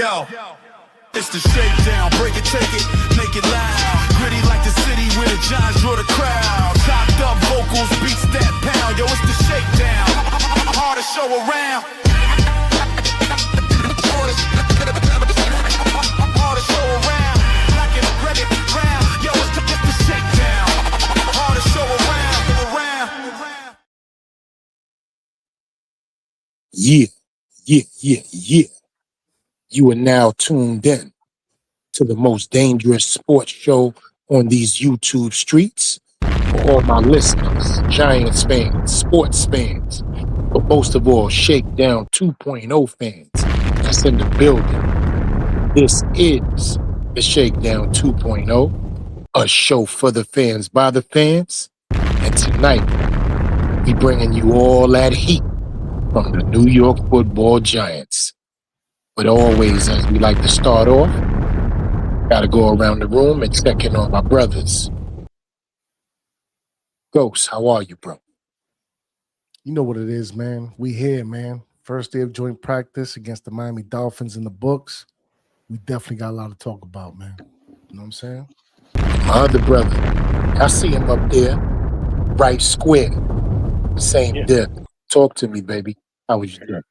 Yo, it's the shakedown. Break it, take it, make it loud. Gritty like the city where the Giants draw the crowd. Chopped up vocals, beats that pound. Yo, it's the shakedown. Hardest show around. Hardest show around. Black and red round. Yo, it's the shakedown. Hardest show around. Yeah. You are now tuned in to the most dangerous sports show on these YouTube streets. For all my listeners, Giants fans, sports fans, but most of all, Shakedown 2.0 fans that's in the building. This is the Shakedown 2.0, a show for the fans by the fans. And tonight, we bringing you all that heat from the New York Football Giants. But always, as we like to start off, gotta go around the room and check in on my brothers. Ghost, how are you, bro? You know what it is, man. We here, man. First day of joint practice against the Miami Dolphins in the books. We definitely got a lot to talk about, man. You know what I'm saying? My other brother, I see him up there, right square, same dip. Talk to me, baby. How was you doing?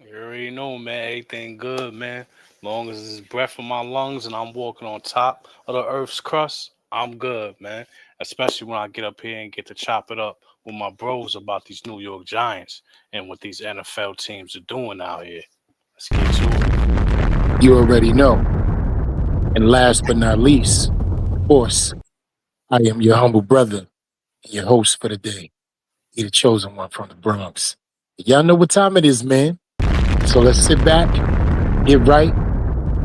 You already know, man. Everything good, man. Long as there's breath in my lungs and I'm walking on top of the earth's crust, I'm good, man. Especially when I get up here and get to chop it up with my bros about these New York Giants and what these NFL teams are doing out here. Let's get to it. You already know. And last but not least, of course, I am your humble brother and your host for the day. You're the chosen one from the Bronx. Y'all know what time it is, man. So let's sit back, get right,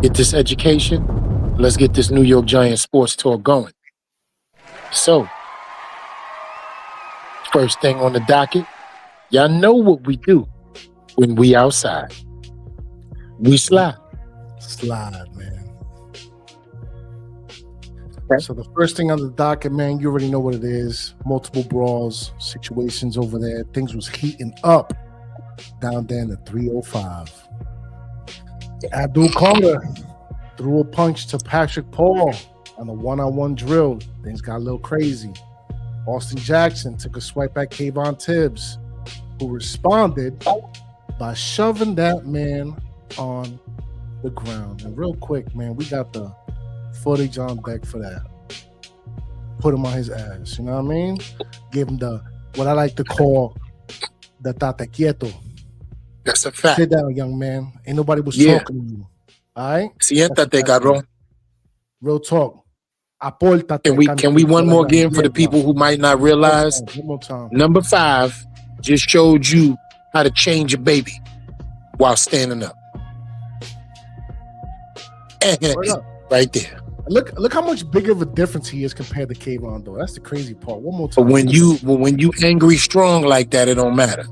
get this education. Let's get this New York Giants sports talk going. So, first thing on the docket, y'all know what we do when we outside. We slide. Slide, man. So the first thing on the docket, man, you already know what it is. Multiple brawls, situations over there. Things was heating up down there in the 305. Abdul Carter threw a punch to Patrick Paul on a one-on-one drill. Things got a little crazy. Austin Jackson took a swipe at Kayvon Tibbs, who responded by shoving that man on the ground. And real quick, man, we got the footage on deck for that. Put him on his ass, you know what I mean? Give him the, what I like to call the tate quieto. That's a fact. Sit down, young man. Ain't nobody was talking to you. All right? Siéntate, cabrón. Real talk. Apórtate. Can we one more again for the people who might not realize? One more time. Number 5 just showed you how to change a baby while standing up. Right there. Look how much bigger of a difference he is compared to Kayvon, though. That's the crazy part. One more time. But when you angry strong like that, it don't matter.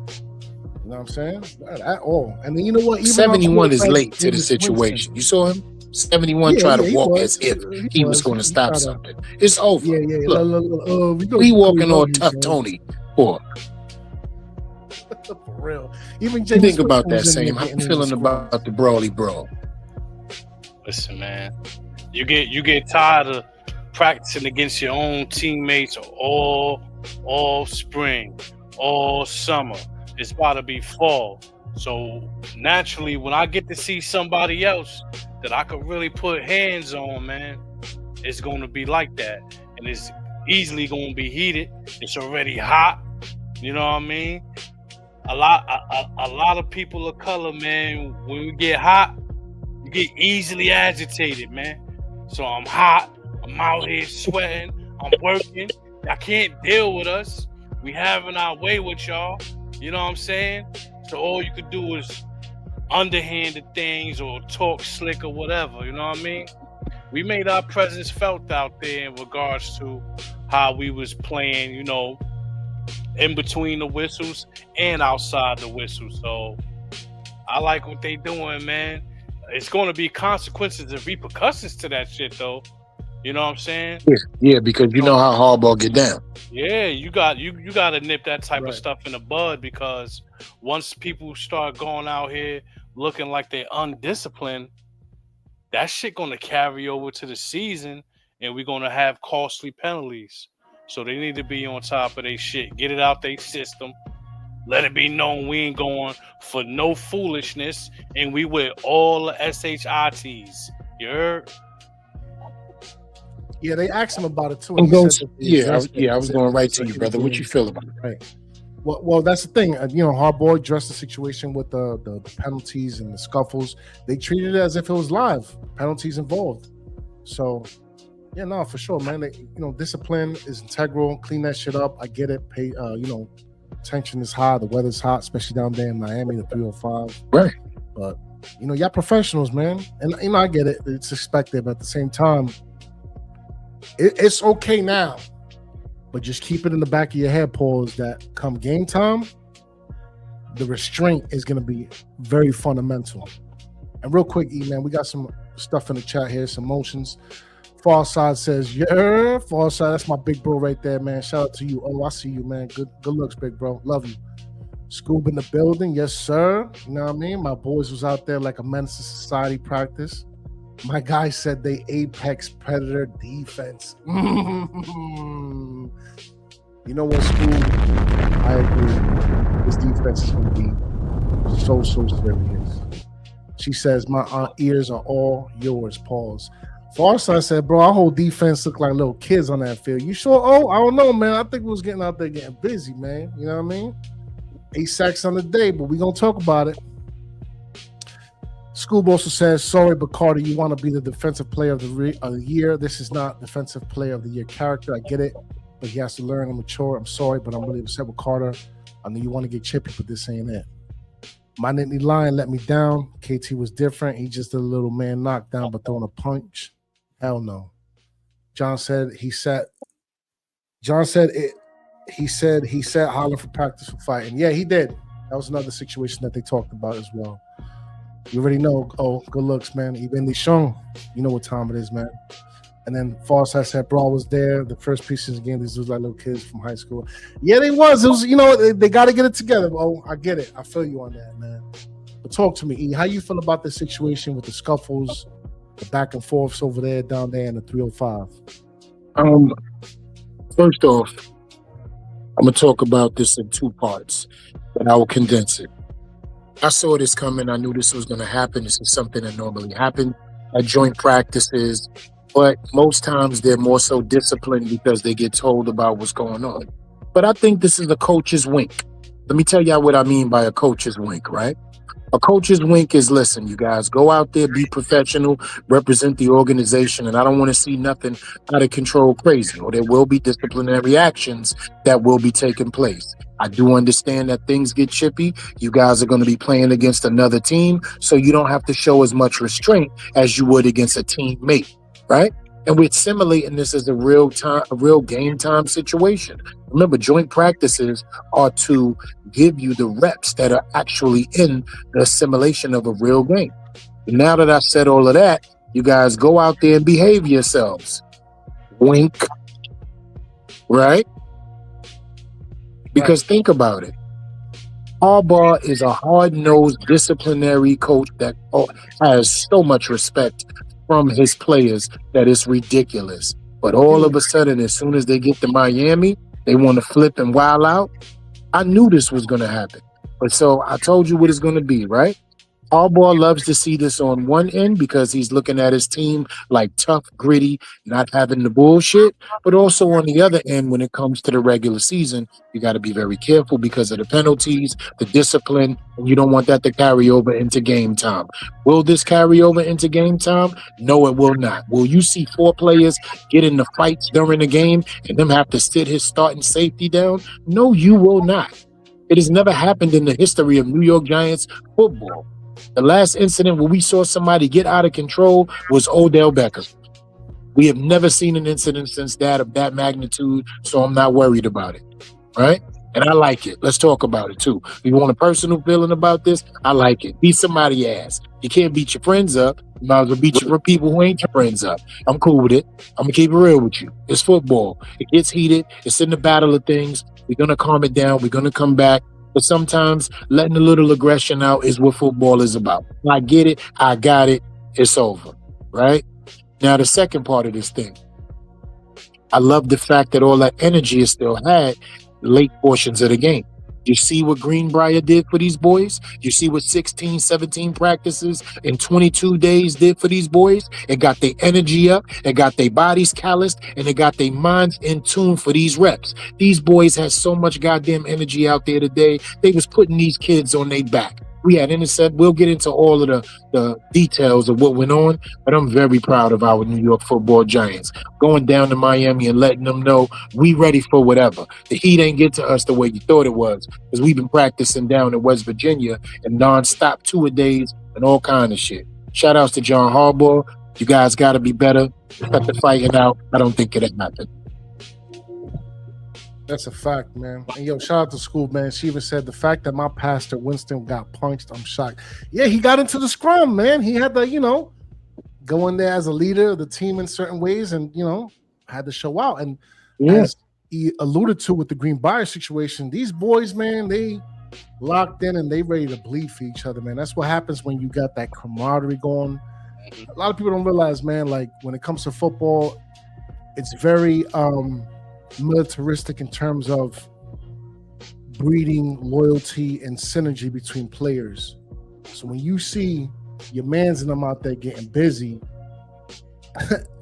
You know what I'm saying? Not at all. And then you know what? Even 71 is late to the situation. You saw him? 71 tried to walk as if he was going to stop something. It's over. Yeah. Look, we walking on tough Tony. For real. Even James think about that, Sam. How you feeling about the Brawly Brawl? Listen, man. You get tired of practicing against your own teammates all spring, all summer. It's about to be fall. So naturally, when I get to see somebody else that I could really put hands on, man, it's going to be like that. And it's easily going to be heated. It's already hot. You know what I mean? A lot of people of color, man, when we get hot, you get easily agitated, man. So I'm hot. I'm out here sweating. I'm working. Y'all can't deal with us. We having our way with y'all. You know what I'm saying? So all you could do is underhanded things or talk slick or whatever. You know what I mean? We made our presence felt out there in regards to how we was playing, you know, in between the whistles and outside the whistle. So I like what they doing, man. It's going to be consequences and repercussions to that shit, though. You know what I'm saying? Yeah, because you know how Harbaugh get down. Yeah, you got to nip that type of stuff in the bud, because once people start going out here looking like they're undisciplined, that shit gonna carry over to the season, and we're gonna have costly penalties. So they need to be on top of their shit. Get it out their system. Let it be known we ain't going for no foolishness, and we with all the SHITs. You heard? Yeah, they asked him about it too. And He goes, said that they yeah, addressed it. I was He going said right it's to like you, it brother. was What you feel about it? right. Well, that's the thing. Harbaugh addressed the situation with the penalties and the scuffles. They treated it as if it was live. Penalties involved. So, yeah, no, for sure, man. Discipline is integral. Clean that shit up. I get it. Pay, tension is high. The weather's hot, especially down there in Miami, the 305. Right. But y'all professionals, man. And I get it. It's expected, but at the same time, it's okay now. But just keep it in the back of your head, pause, that come game time, the restraint is going to be very fundamental. And real quick, E, man, we got some stuff in the chat here, some motions. Far Side says, yeah, Far Side, that's my big bro right there, man. Shout out to you. Oh, I see you, man. Good looks, big bro. Love you. Scoob in the building, yes, sir. You know what I mean? My boys was out there like a menace to society practice. My guy said they apex predator defense. You know what, Scoob? I agree. This defense is going to be so serious. She says, my ears are all yours, pause. Farside said, bro, our whole defense looked like little kids on that field. You sure? Oh, I don't know, man. I think we was getting out there getting busy, man. You know what I mean? 8 sacks on the day, but we're going to talk about it. Scoob also says, sorry, but Carter, you want to be the defensive player of the year. This is not defensive player of the year character. I get it, but he has to learn and mature. I'm sorry, but I'm really upset with Carter. I know you want to get chippy, but this ain't it. My Nittany Lion let me down. KT was different. He just did a little man knockdown, but throwing a punch. Hell no. John said he said hollering for practice for fighting. Yeah, he did. That was another situation that they talked about as well. You already know. Oh, good looks, man. Even the shown. You know what time it is, man. And then Farside said, bro, I was there. The first preseason game, these was like little kids from high school. Yeah, they was. It was, they got to get it together. Oh, I get it. I feel you on that, man. But talk to me, E. How you feel about the situation with the scuffles, the back and forths over there, down there in the 305? First off, I'm going to talk about this in 2 parts, but I will condense it. I saw this coming. I knew this was going to happen. This is something that normally happens at joint practices, but most times they're more so disciplined because they get told about what's going on. But I think this is a coach's wink. Let me tell y'all what I mean by a coach's wink, right? A coach's wink is, listen, you guys, go out there, be professional, represent the organization, and I don't want to see nothing out of control crazy, or there will be disciplinary actions that will be taking place. I do understand that things get chippy. You guys are going to be playing against another team, so you don't have to show as much restraint as you would against a teammate, right? And we're simulating this as a real game time situation. Remember, joint practices are to give you the reps that are actually in the simulation of a real game. And now that I've said all of that, you guys go out there and behave yourselves. Wink. Right? Because think about it. Harbaugh is a hard-nosed disciplinary coach that has so much respect from his players that it's ridiculous. But all of a sudden, as soon as they get to Miami, they want to flip and wild out. I knew this was going to happen. But so I told you what it's going to be, right? Harbaugh loves to see this on one end because he's looking at his team like tough, gritty, not having the bullshit. But also on the other end, when it comes to the regular season, you got to be very careful because of the penalties, the discipline, and you don't want that to carry over into game time. Will this carry over into game time? No, it will not. Will you see 4 players get in the fights during the game and them have to sit his starting safety down? No, you will not. It has never happened in the history of New York Giants football. The last incident where we saw somebody get out of control was Odell Beckham. We have never seen an incident since that of that magnitude, so I'm not worried about it, right? And I like it. Let's talk about it, too. If you want a personal feeling about this, I like it. Beat somebody's ass. You can't beat your friends up. You might as well beat your people who ain't your friends up. I'm cool with it. I'm going to keep it real with you. It's football. It gets heated. It's in the battle of things. We're going to calm it down. We're going to come back. But sometimes letting a little aggression out is what football is about. I get it. I got it. It's over. right? Now, the second part of this thing, I love the fact that all that energy is still had late portions of the game. You see what Greenbrier did for these boys? You see what 16, 17 practices in 22 days did for these boys? It got their energy up, it got their bodies calloused, and it got their minds in tune for these reps. These boys had so much goddamn energy out there today. They was putting these kids on their back. We had intercept. We'll get into all of the details of what went on, but I'm very proud of our New York Football Giants. Going down to Miami and letting them know we ready for whatever. The heat ain't get to us the way you thought it was, because we've been practicing down in West Virginia and nonstop two-a-days and all kind of shit. Shout outs to John Harbaugh. You guys got to be better. Cut the fighting out. I don't think it'll happen. That's a fact, man. And yo, shout out to school, man. She even said the fact that my pastor Winston got punched, I'm shocked. Yeah, he got into the scrum, man. He had to, go in there as a leader of the team in certain ways and, had to show out. And as he alluded to with the Greenbrier situation, these boys, man, they locked in and they ready to bleed for each other, man. That's what happens when you got that camaraderie going. A lot of people don't realize, man, like when it comes to football, it's very militaristic in terms of breeding loyalty and synergy between players. So when you see your mans and them out there getting busy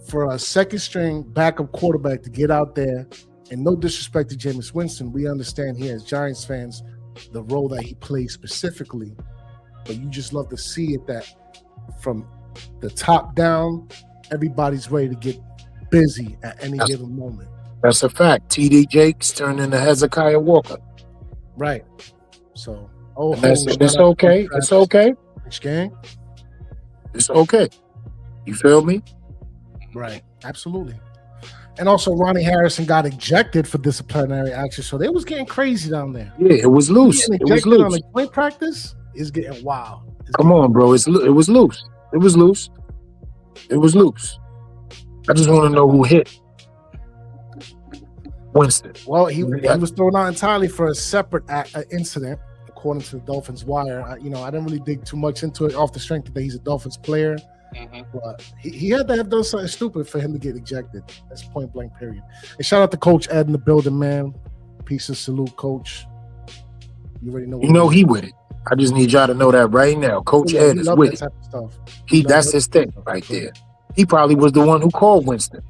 for a second string backup quarterback to get out there, and no disrespect to Jameis Winston, we understand here as Giants fans the role that he plays specifically, but you just love to see it that from the top down, everybody's ready to get busy at any given moment. That's a fact. TD Jakes turned into Hezekiah Walker. Right. So, it's okay. It's okay. Which gang? It's okay. You feel me? Right. Absolutely. And also, Ronnie Harrison got ejected for disciplinary action, so they was getting crazy down there. Yeah, it was loose. It was loose. On the joint practice is getting wild. Come on, bro. It was loose. It was loose. It was loose. I just want to know who hit Winston. Well, he was thrown out entirely for a separate incident, according to the Dolphins wire. I didn't really dig too much into it off the strength that he's a Dolphins player. But he had to have done something stupid for him to get ejected. That's point blank, period. And shout out to Coach Ed in the building, man. Peace and salute, Coach. You already know. He with it. I just need y'all to know that right now. Coach Ed is with it. Type of stuff. That's his thing right there. He probably was the one who called Winston.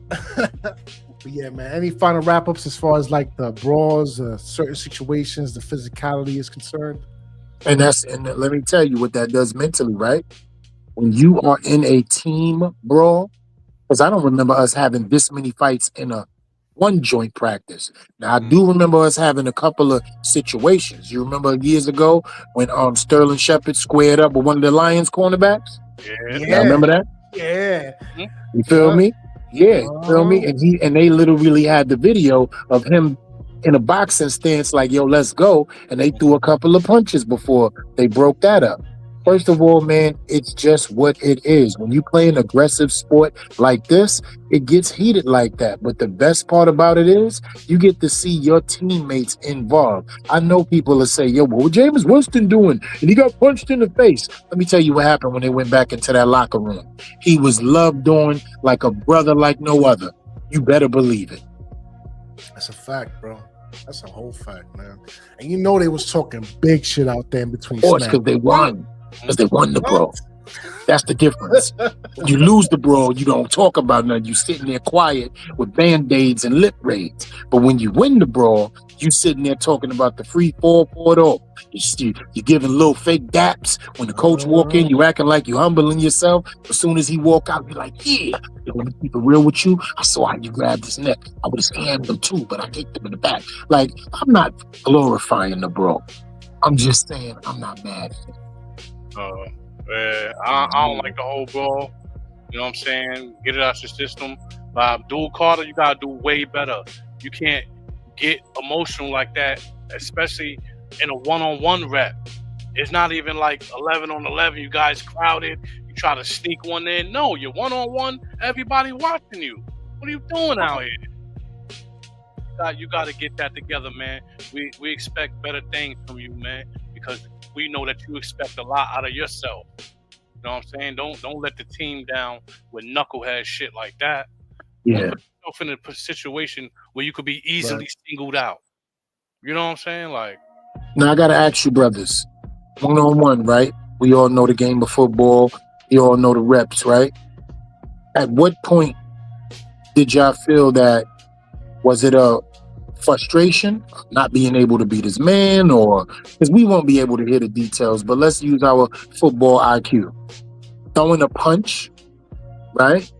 But yeah, man. Any final wrap-ups as far as like the brawls, certain situations, the physicality is concerned? And let me tell you what that does mentally, right? When you are in a team brawl, because I don't remember us having this many fights in a one joint practice. Now I do remember us having a couple of situations. You remember years ago when Sterling Shepard squared up with one of the Lions cornerbacks? Yeah. Y'all remember that? Yeah. You feel me? Yeah, you feel me? And they literally had the video of him in a boxing stance like, yo, let's go. And they threw a couple of punches before they broke that up. First of all, man, it's just what it is. When you play an aggressive sport like this, it gets heated like that. But the best part about it is you get to see your teammates involved. I know people will say, yo, what was Jameis Winston doing? And he got punched in the face. Let me tell you what happened when they went back into that locker room. He was loved on like a brother like no other. You better believe it. That's a fact, bro. That's a whole fact, man. And you know they was talking big shit out there in between. Of course, because they won. Because they won the brawl. That's the difference. When you lose the brawl, you don't talk about nothing. You sitting there quiet with Band-Aids and lip raids. But when you win the brawl, you sitting there talking about the free fall for it all. You're giving little fake daps. When the coach walk in, you acting like you humbling yourself. As soon as he walk out, you're like, yeah. Let me keep it real with you. I saw how you grabbed his neck. I would have scammed him too, but I kicked him in the back. Like, I'm not glorifying the brawl. I'm just saying I'm not mad at it. I don't like the whole brawl. You know what I'm saying? Get it out your system. By Abdul Carter, you gotta do way better. You can't get emotional like that, especially in a one-on-one rep. It's not even like 11 on 11. You guys crowded. You try to sneak one in. No, you're one-on-one. Everybody watching you. What are you doing out here? You got to get that together, man. We expect better things from you, man, because we know that you expect a lot out of yourself. You know You know what I'm saying? Don't let the team down with knucklehead shit like that. Yeah. Don't put yourself in a situation where you could be easily singled out. You know what I'm saying? Like, now I gotta ask you, brothers, 1-on-1, right? We all know the game of football. We all know the reps, right? At what point did y'all feel that, was it a frustration of not being able to beat his man, or, because we won't be able to hear the details, but let's use our football IQ. Throwing a punch, right,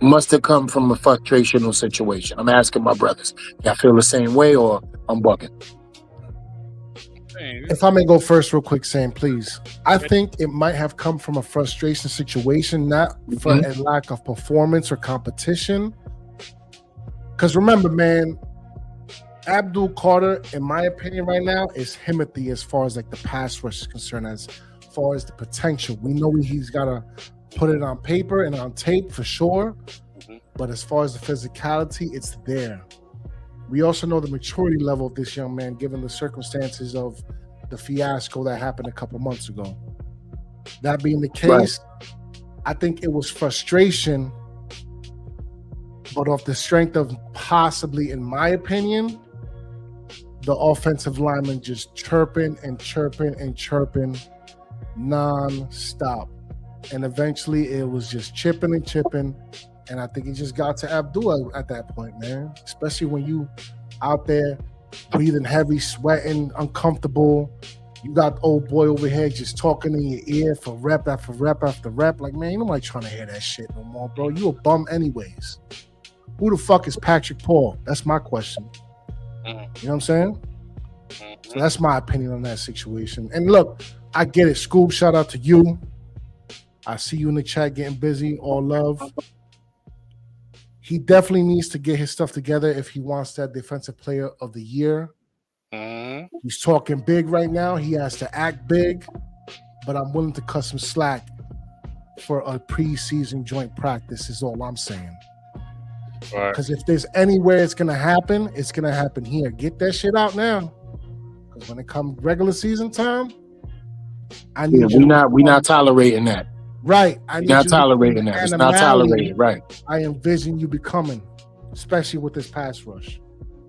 must have come from a frustrational situation. I'm asking my brothers. Y'all feel the same way, or I'm bugging? If I may go first real quick, Sam, please. I think it might have come from a frustration situation, not for a lack of performance or competition. Because remember, man, Abdul Carter, in my opinion right now, is Timothy as far as like the pass rush is concerned, as far as the potential. We know he's got to put it on paper and on tape for sure. But as far as the physicality, it's there. We also know the maturity level of this young man, given the circumstances of the fiasco that happened a couple months ago. That being the case, I think it was frustration, but off the strength of possibly, in my opinion, the offensive lineman just chirping and chirping and chirping non-stop. And eventually it was just chipping and chipping. And I think it just got to Abdul at that point, man. Especially when you out there breathing heavy, sweating, uncomfortable. You got old boy over here just talking in your ear for rep after rep after rep. Like, man, ain't nobody trying to hear that shit no more, bro. You a bum anyways. Who the fuck is Patrick Paul? That's my question. You know what I'm saying? So that's my opinion on that situation. And look, I get it. Scoop, shout out to you. I see you in the chat getting busy. All love. He definitely needs to get his stuff together if he wants that defensive player of the year. He's talking big right now. He has to act big, but I'm willing to cut some slack for a preseason joint practice is all I'm saying. Because if there's anywhere it's going to happen here. Get that shit out now. Because when it comes regular season time, I need we're not tolerating that. Right. Not tolerating that. It's not tolerated, right. I envision you becoming, especially with this pass rush.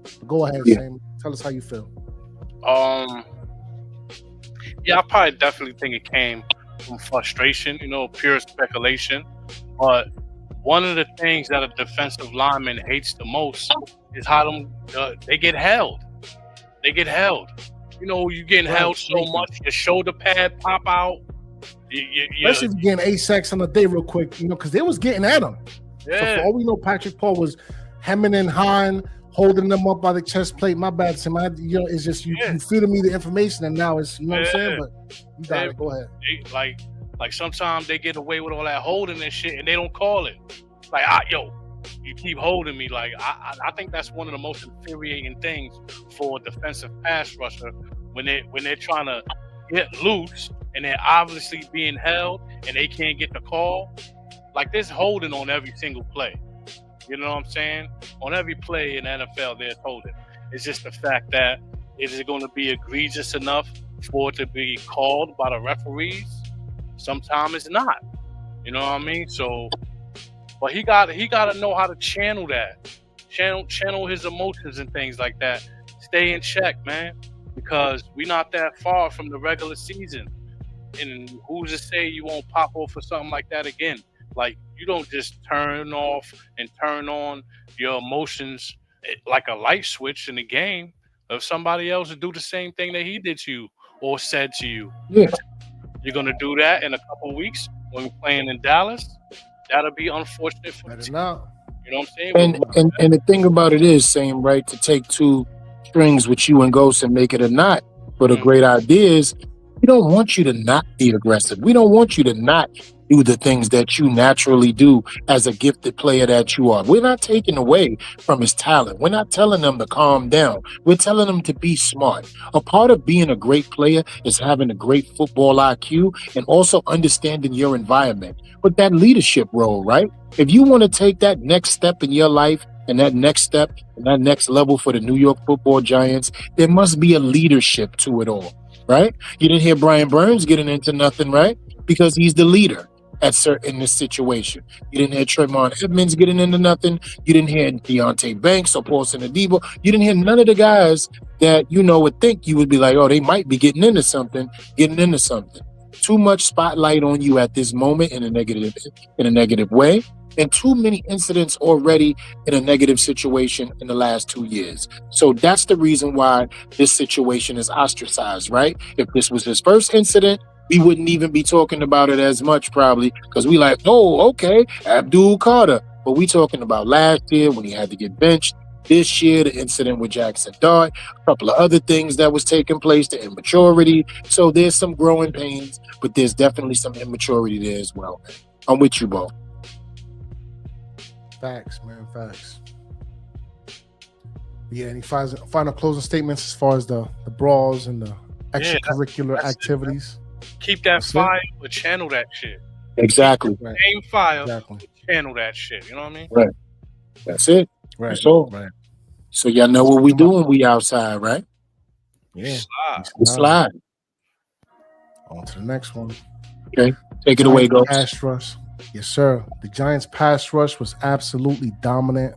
But go ahead, Sam. Tell us how you feel. Yeah, I probably definitely think it came from frustration, pure speculation. But one of the things that a defensive lineman hates the most is how they get held. They get held. You're getting held so much, your shoulder pad pop out. Especially if you're getting 8 sacks on the day real quick, because they was getting at him. Yeah. So for all we know, Patrick Paul was hemming and hawing, holding them up by the chest plate. My bad, Sam. It's just you feeding me the information, and now it's what I'm saying. But you got it. Go ahead. Like sometimes they get away with all that holding and shit, and they don't call it. Like, you keep holding me. Like I think that's one of the most infuriating things for a defensive pass rusher when they're trying to get loose and they're obviously being held and they can't get the call. Like, there's holding on every single play. You know what I'm saying? On every play in the NFL, there's holding. It's just the fact that is it going to be egregious enough for it to be called by the referees? Sometimes it's not. You know what I mean? So, but he got to know how to channel that, channel his emotions and things like that. Stay in check, man, because we're not that far from the regular season. And who's to say you won't pop off for something like that again? Like, you don't just turn off and turn on your emotions like a light switch in the game. If somebody else would do the same thing that he did to you or said to you, you're going to do that in a couple of weeks when we're playing in Dallas. That'll be unfortunate for the team. You know what I'm saying? And the thing about it is, Sam, right, to take two strings with you and Ghost and make it a knot for the great ideas. We don't want you to not be aggressive. We don't want you to not do the things that you naturally do as a gifted player that you are. We're not taking away from his talent. We're not telling them to calm down. We're telling them to be smart. A part of being a great player is having a great football IQ and also understanding your environment. But that leadership role, right? If you want to take that next step in your life and that next step and that next level for the New York Football Giants, there must be a leadership to it all. Right? You didn't hear Brian Burns getting into nothing, right? because he's the leader in this situation. You didn't hear Tremont Edmonds getting into nothing. You didn't hear Deontay Banks or Paulson Adebo. You didn't hear none of the guys that would think you would be like, oh, they might be getting into something. Too much spotlight on you at this moment in a negative way, and too many incidents already in a negative situation in the last 2 years. So that's the reason why this situation is ostracized, right? If this was his first incident, we wouldn't even be talking about it as much probably, because we like, oh, okay, Abdul Carter. But we talking about last year when he had to get benched. This year, the incident with Jaxson Dart, a couple of other things that was taking place, the immaturity. So there's some growing pains, but there's definitely some immaturity there as well. I'm with you, Bo. Facts, man, facts. Yeah, any final closing statements as far as the brawls and the extracurricular activities? Keep that fire, but channel that shit. Exactly. Right. Same fire, but channel that shit. You know what I mean? Right. That's it. Right. That's all. Right. So y'all know what we doing. We outside, right? Yeah. Slide. On to the next one. Okay. Take it away, Ghost. Pass rush. Yes, sir. The Giants' pass rush was absolutely dominant.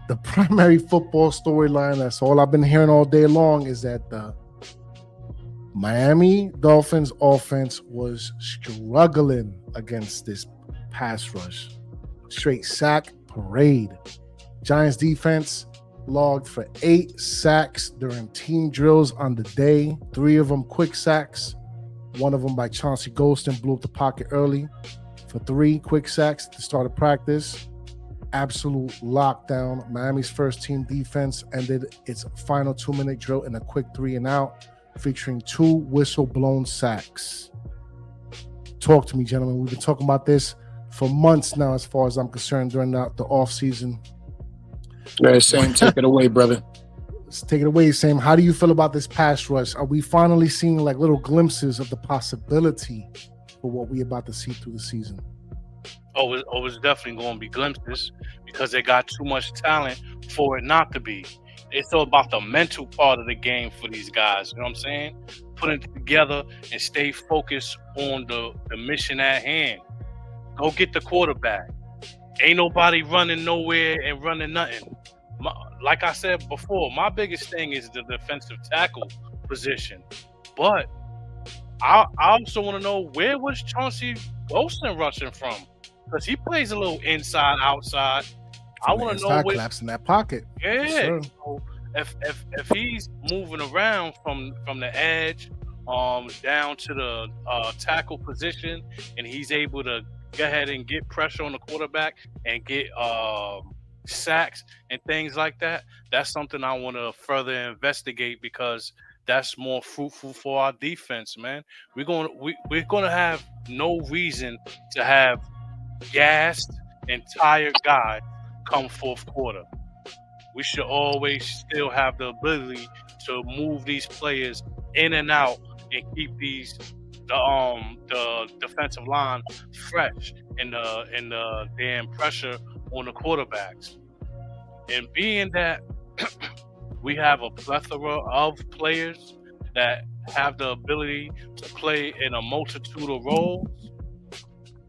The primary football storyline, that's all I've been hearing all day long, is that the Miami Dolphins offense was struggling against this pass rush. Straight sack parade. Giants defense logged for 8 sacks during team drills on the day. 3 of them quick sacks. 1 of them by Chauncey Golston blew up the pocket early for 3 quick sacks to start a practice. Absolute lockdown. Miami's first team defense ended its final 2-minute drill in a quick 3 and out, featuring 2 whistle-blown sacks. Talk to me, gentlemen. We've been talking about this for months now, as far as I'm concerned, during the off-season. Right, Sam, take it away, brother. Let's take it away, Sam. How do you feel about this pass rush? Are we finally seeing like little glimpses of the possibility for what we're about to see through the season? It's definitely going to be glimpses because they got too much talent for it not to be. It's all about the mental part of the game for these guys. You know what I'm saying? Putting it together and stay focused on the mission at hand. Go get the quarterback. Ain't nobody running nowhere and running nothing. Like I said before, my biggest thing is the defensive tackle position. But I also want to know, where was Chauncey Golston rushing from? Because he plays a little inside, outside. I want to know where collapsing that pocket. Yeah. Yes, so if he's moving around from the edge down to the tackle position, and he's able to go ahead and get pressure on the quarterback and get sacks and things like that, that's something I want to further investigate, because that's more fruitful for our defense, man. We're gonna have no reason to have gassed and tired guys come fourth quarter. We should always still have the ability to move these players in and out and keep the defensive line fresh and the damn pressure on the quarterbacks. And being that we have a plethora of players that have the ability to play in a multitude of roles,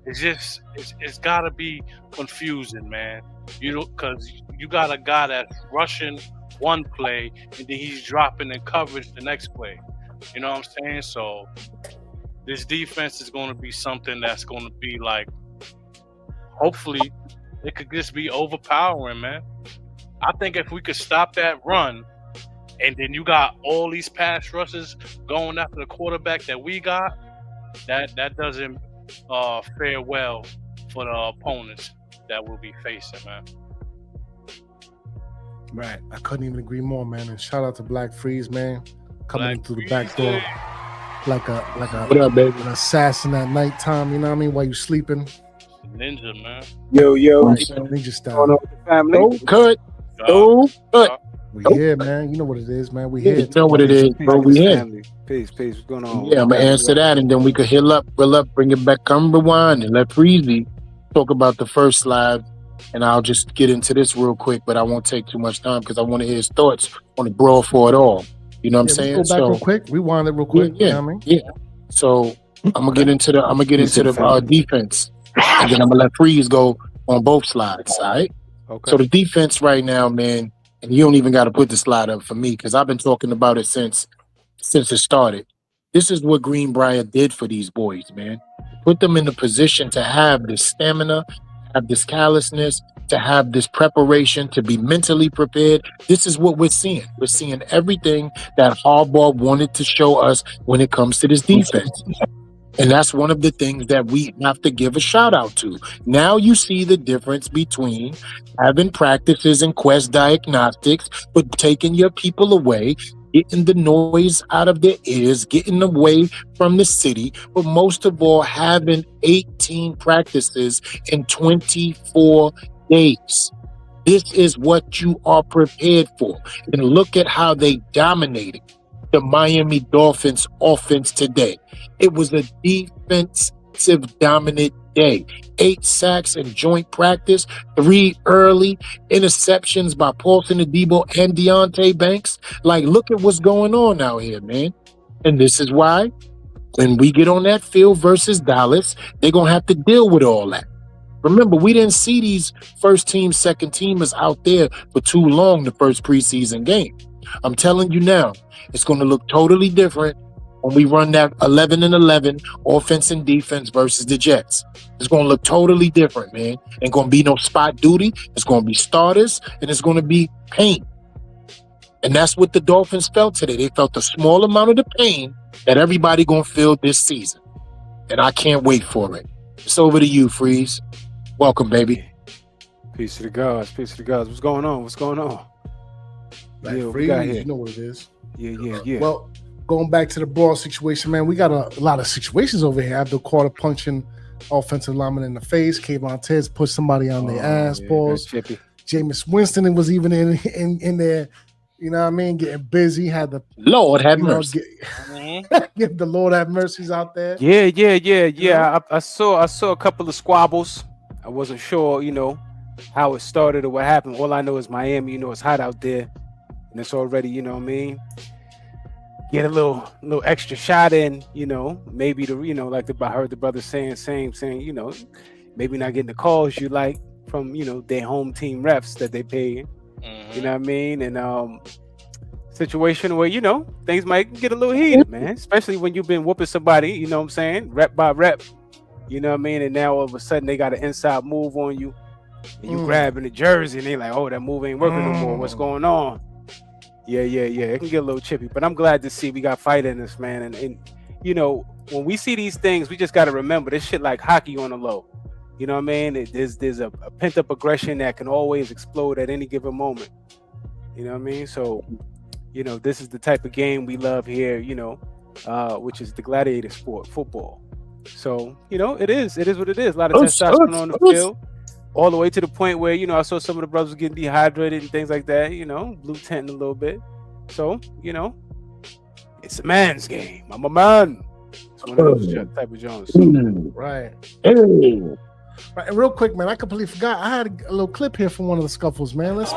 it's got to be confusing, man. Because you got a guy that's rushing one play and then he's dropping in coverage the next play. You know what I'm saying? So this defense is going to be something that's going to be like, hopefully, it could just be overpowering, man. I think if we could stop that run, and then you got all these pass rushes going after the quarterback that we got, that doesn't fare well for the opponents that we'll be facing, man. Right. I couldn't even agree more, man. And shout out to Black Freeze, man. Coming in through the back door like a what up, baby? An assassin at nighttime, you know what I mean, while you sleeping. Ninja, man. Yo. Right, ninja style. Going on with the family? Cut. We here, man. You know what it is, man. We here. You know what it is, bro. We here. Peace. What's going on? Yeah, I'm gonna answer that, and then we could fill up, bring it back, come rewind, and let Freezy talk about the first slide. And I'll just get into this real quick, but I won't take too much time because I want to hear his thoughts on the brawl for it all. You know what I'm saying? Go back real quick. Rewind it real quick. Yeah. You know what I mean? Yeah. So I'm gonna get into the defense, and then I'm gonna let Freeze go on both slides. All right. Okay. So the defense right now, man, and you don't even got to put the slide up for me because I've been talking about it since it started. This is what Greenbrier did for these boys, man. Put them in the position to have this stamina, have this callousness, to have this preparation, to be mentally prepared. This is what we're seeing. We're seeing everything that Harbaugh wanted to show us when it comes to this defense. And that's one of the things that we have to give a shout out to. Now you see the difference between having practices and Quest diagnostics, but taking your people away, getting the noise out of their ears, getting away from the city, but most of all, having 18 practices in 24 days. This is what you are prepared for. And look at how they dominated the Miami Dolphins offense today. It was a defensive dominant day. 8 sacks in joint practice, 3 early interceptions by Paulson Adebo and Deontay Banks. Like, look at what's going on out here, man. And this is why when we get on that field versus Dallas, they're going to have to deal with all that. Remember, we didn't see these first team, second teamers out there for too long the first preseason game. I'm telling you now, it's going to look totally different when we run that 11-11 offense and defense versus the Jets. It's going to look totally different, man. Ain't going to be no spot duty. It's going to be starters, and it's going to be pain. And that's what the Dolphins felt today. They felt a small amount of the pain that everybody going to feel this season. And I can't wait for it. It's over to you, Freeze. Welcome, baby. Peace to the gods. Peace to the gods. What's going on? What's going on? Like, Yeah, Freeze, we got here. you know what it is. Yeah. Well, going back to the brawl situation, man, we got a lot of situations over here. Abdul Carter punching offensive lineman in the face. Kayvon Tedds pushed somebody on their ass. Balls. Jameis Winston was even in there. You know what I mean? Getting busy. Had the Lord have mercy. Give the Lord have mercies out there. Yeah. I saw a couple of squabbles. I wasn't sure, how it started or what happened. All I know is Miami. It's hot out there, and it's already, get a little extra shot in. Maybe I heard the brother saying, maybe not getting the calls you like from their home team refs that they pay. You know what I mean? And situation where things might get a little heated, man. Especially when you've been whooping somebody, rep by rep. You know what I mean? And now all of a sudden they got an inside move on you, and you grabbing the jersey, and they like, oh, that move ain't working no more. What's going on? Yeah. It can get a little chippy, but I'm glad to see we got fight in this, man. And when we see these things, we just got to remember this shit like hockey on the low. You know what I mean? There's a pent up aggression that can always explode at any given moment. You know what I mean? So, this is the type of game we love here, which is the gladiator sport, football. So, it is what it is. A lot of testosterone on the field, all the way to the point where, I saw some of the brothers getting dehydrated and things like that, blue tenting a little bit. So, it's a man's game. I'm a man. It's one of those type of Jones. So. Right. Hey. Right. And real quick, man, I completely forgot. I had a little clip here from one of the scuffles, man. Let's.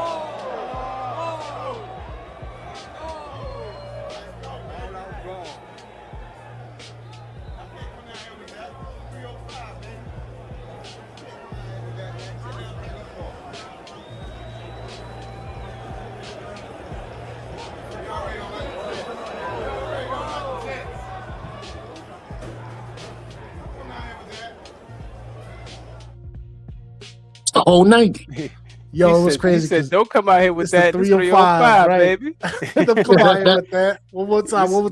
The whole 90. Yo, it was crazy. He said, don't come out here with that. 305, right? Baby. Don't come out here with that. One more time. One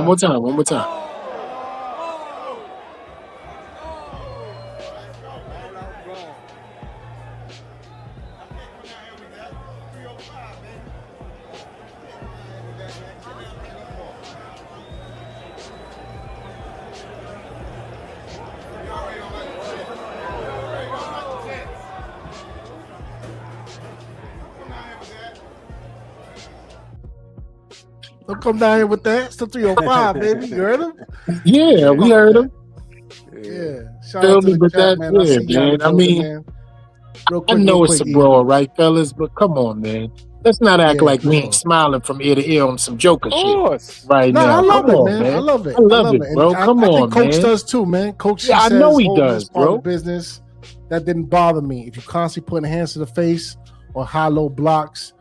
more time. Don't come down here with that. It's the 305, baby. You heard him? Yeah, we heard him. Yeah. Shout out to the chat, man. I mean, I know it's a brawl, right, fellas? But come on, man. Let's not act Yeah, like for we sure. ain't smiling from ear to ear on some Joker Of shit course. right No, I now. love Come it, on, man. I love it. I love it, And bro. Come I on, think Coach man. does too, man. Coach, Yeah, he I says, know he holding does, is part bro. of the business. That didn't bother me. If you constantly putting hands to the face or high-low blocks,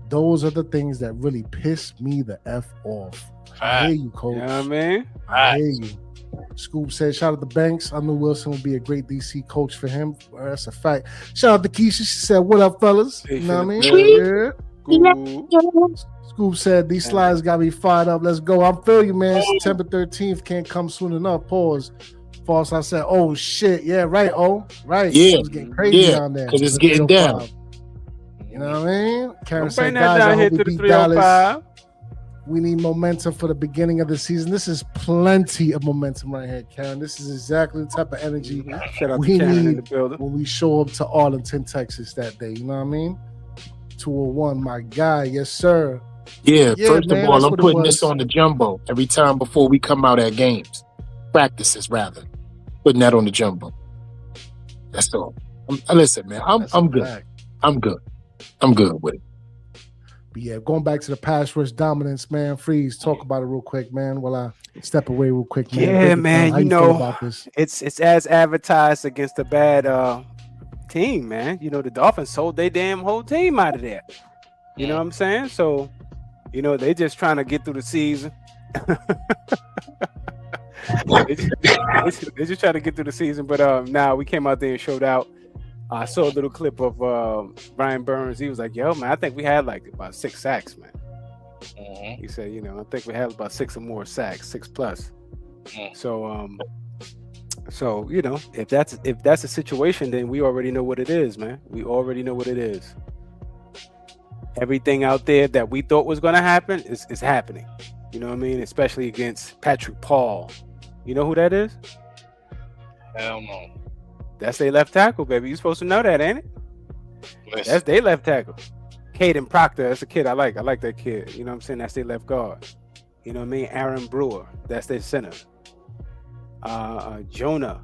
those are the things that really piss me the F off. I hear you, Coach. You know what I mean? I hear you. Scoop said, shout out to Banks. I knew Wilson would be a great DC coach for him. Well, that's a fact. Shout out to Keisha. She said, what up, fellas? You know what I mean? Yeah. Scoop said, these slides got me fired up. Let's go. I feel you, man. September 13th can't come soon enough. Pause. False. I said, oh, shit. Yeah, right. Oh, right. Yeah. It's getting crazy down there. Because it's The getting down. 305. You know what I mean? Karen Don't said, bring that guys, I down here hope we to the beat Dallas. 305. We need momentum for the beginning of the season. This is plenty of momentum right here, Karen. This is exactly the type of energy Shout out we to Karen in need the building. when we show up to Arlington, Texas that day. You know what I mean? 201, my guy. Yes, sir. Yeah, Yeah, first man, of all, that's I'm what it putting was. this on the jumbo every time before we come out at games. Practices, rather. Putting that on the jumbo. That's all. Listen, man, That's I'm a good. fact. I'm good. I'm good with it. But yeah, going back to the pass rush dominance, man. Freeze, talk about it real quick, man, while I step away real quick, man. Yeah, Break it down. man, How you feel know, about this? it's as advertised against a bad team, man. You know, the Dolphins sold their damn whole team out of there. You know what I'm saying? So, you know, they just trying to get through the season. they just trying to get through the season. But now we came out there and showed out. I saw a little clip of Brian Burns. He was like, yo, man, I think we had like about 6 sacks, man. He said, you know, I think we had about 6 or more sacks, 6+. So you know, if that's a situation, then we already know what it is, man. We already know what it is. Everything out there that we thought was going to happen is happening. You know what I mean? Especially against Patrick Paul. You know who that is? Hell no. That's their left tackle, baby. You supposed to know that, ain't it? Listen. That's their left tackle. Caden Proctor, that's a kid I like. I like that kid. You know what I'm saying? That's their left guard. You know what I mean? Aaron Brewer, that's their center. Jonah,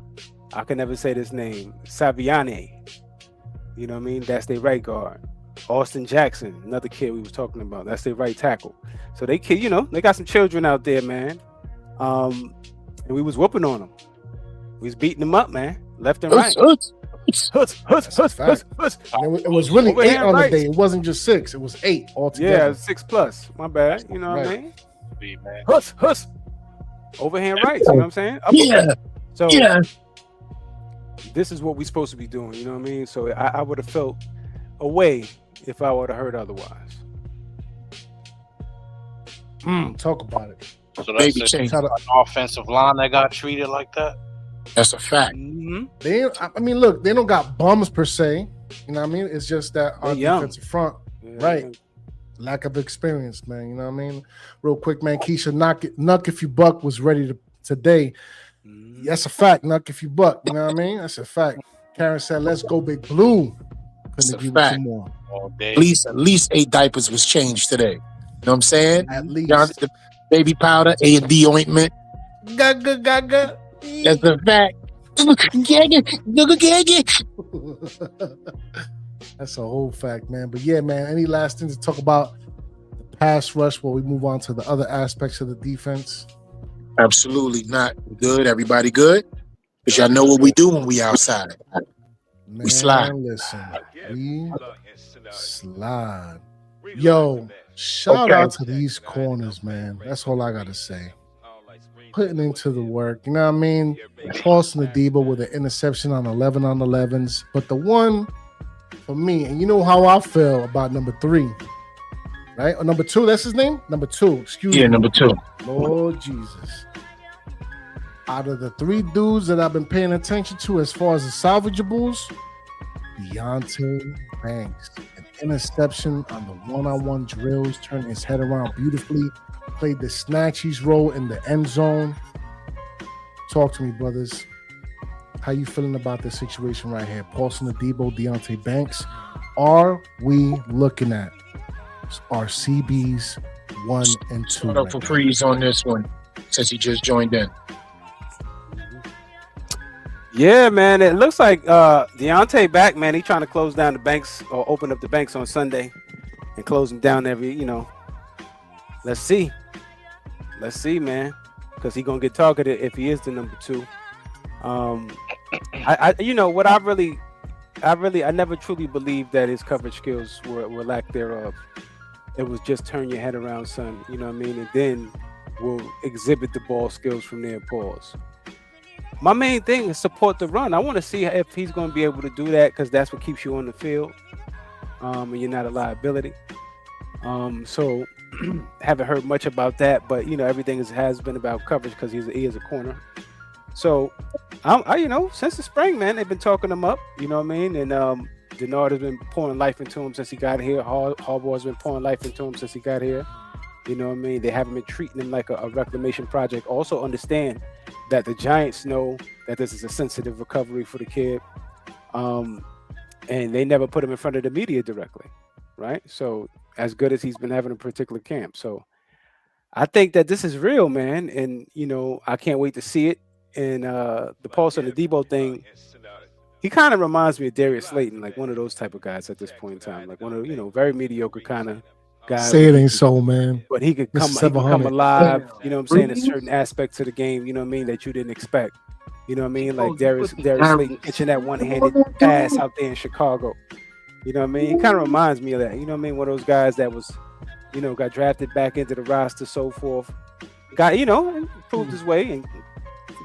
I can never say this name. Saviane. You know what I mean? That's their right guard. Austin Jackson, another kid we was talking about. That's their right tackle. So they kid, you know, they got some children out there, man. And we was whooping on them. We was beating them up, man. Left and right. It was really 8 on the day. It wasn't just 6. It was 8 altogether. Yeah, 6+. My bad. You know what I mean? Man. Huss. Overhand rights. You know what I'm saying? Yeah. So Yeah. this is what we're supposed to be doing. You know what I mean? So I would have felt away if I would have heard otherwise. Talk about it. So Baby that's change. an offensive line that got treated like that? That's a fact. I mean, look, they don't got bums per se. You know what I mean? It's just that our defensive front, right? Lack of experience, man. You know what I mean? Real quick, man. Keisha, Nuck if you buck was ready today. That's a fact. Nuck if you buck. You know what I mean? That's a fact. Karen said, "Let's go, Big Blue." That's a Couldn't agree with fact. you more. All day. At least 8 diapers was changed today. You know what I'm saying? At least. The baby powder, A&D ointment. Gaga. That's a fact. That's a whole fact, man. But yeah, man, any last things to talk about the pass rush before we move on to the other aspects of the defense? Absolutely not. Good. Everybody good? Because y'all know what we do when we outside. Man, We slide. Listen, we slide. Yo, shout out to these corners, man. That's all I gotta say. Putting into the work, you know what I mean? Tossing the Debo with an interception on 11 on 11s. But the one for me, and you know how I feel about number 3, right? Or number 2, that's his name? Number 2, excuse me. Yeah, number 2. Lord Jesus. Out of the 3 dudes that I've been paying attention to as far as the salvageables, Deontay Banks, an interception on the one-on-one drills, turned his head around beautifully, played the snatchies role in the end zone. Talk to me, brothers. How you feeling about this situation right here? Paulson Adebo, Deontay Banks. Are we looking at our CBs 1 and 2? Start up for Freeze on this one since he just joined in. Yeah, man. It looks like Deontay back, man. He trying to close down the banks or open up the banks on Sunday. and close him down every, let's see, man, because he's gonna get targeted if he is the number 2. I never truly believed that his coverage skills were lack thereof. It was just turn your head around, son. You know what I mean? And then we'll exhibit the ball skills from there. Pause. My main thing is support the run. I want to see if he's going to be able to do that because that's what keeps you on the field. And you're not a liability. So haven't heard much about that, but everything has been about coverage because he is a corner. So I since the spring, man, they've been talking him up. You know what I mean? And Denard has been pouring life into him since he got here. Harbaugh's been pouring life into him since he got here. You know what I mean? They haven't been treating him like a reclamation project. Also understand that the Giants know that this is a sensitive recovery for the kid. And they never put him in front of the media directly, right? So as good as he's been having a particular camp. So I think that this is real, man. And, I can't wait to see it. And the Pulse and the Debo thing, he kind of reminds me of Darius Slayton, like one of those type of guys at this point in time. Like one of, very mediocre kind of guy. Say it ain't so, man. But he could come alive, you know what I'm saying, in certain aspects of the game, you know what I mean, that you didn't expect. You know what I mean? Like Darius Slayton pitching that one-handed pass out there in Chicago. You know what I mean? He kind of reminds me of that. You know what I mean? One of those guys that was, got drafted back into the roster, so forth. Got, proved his way and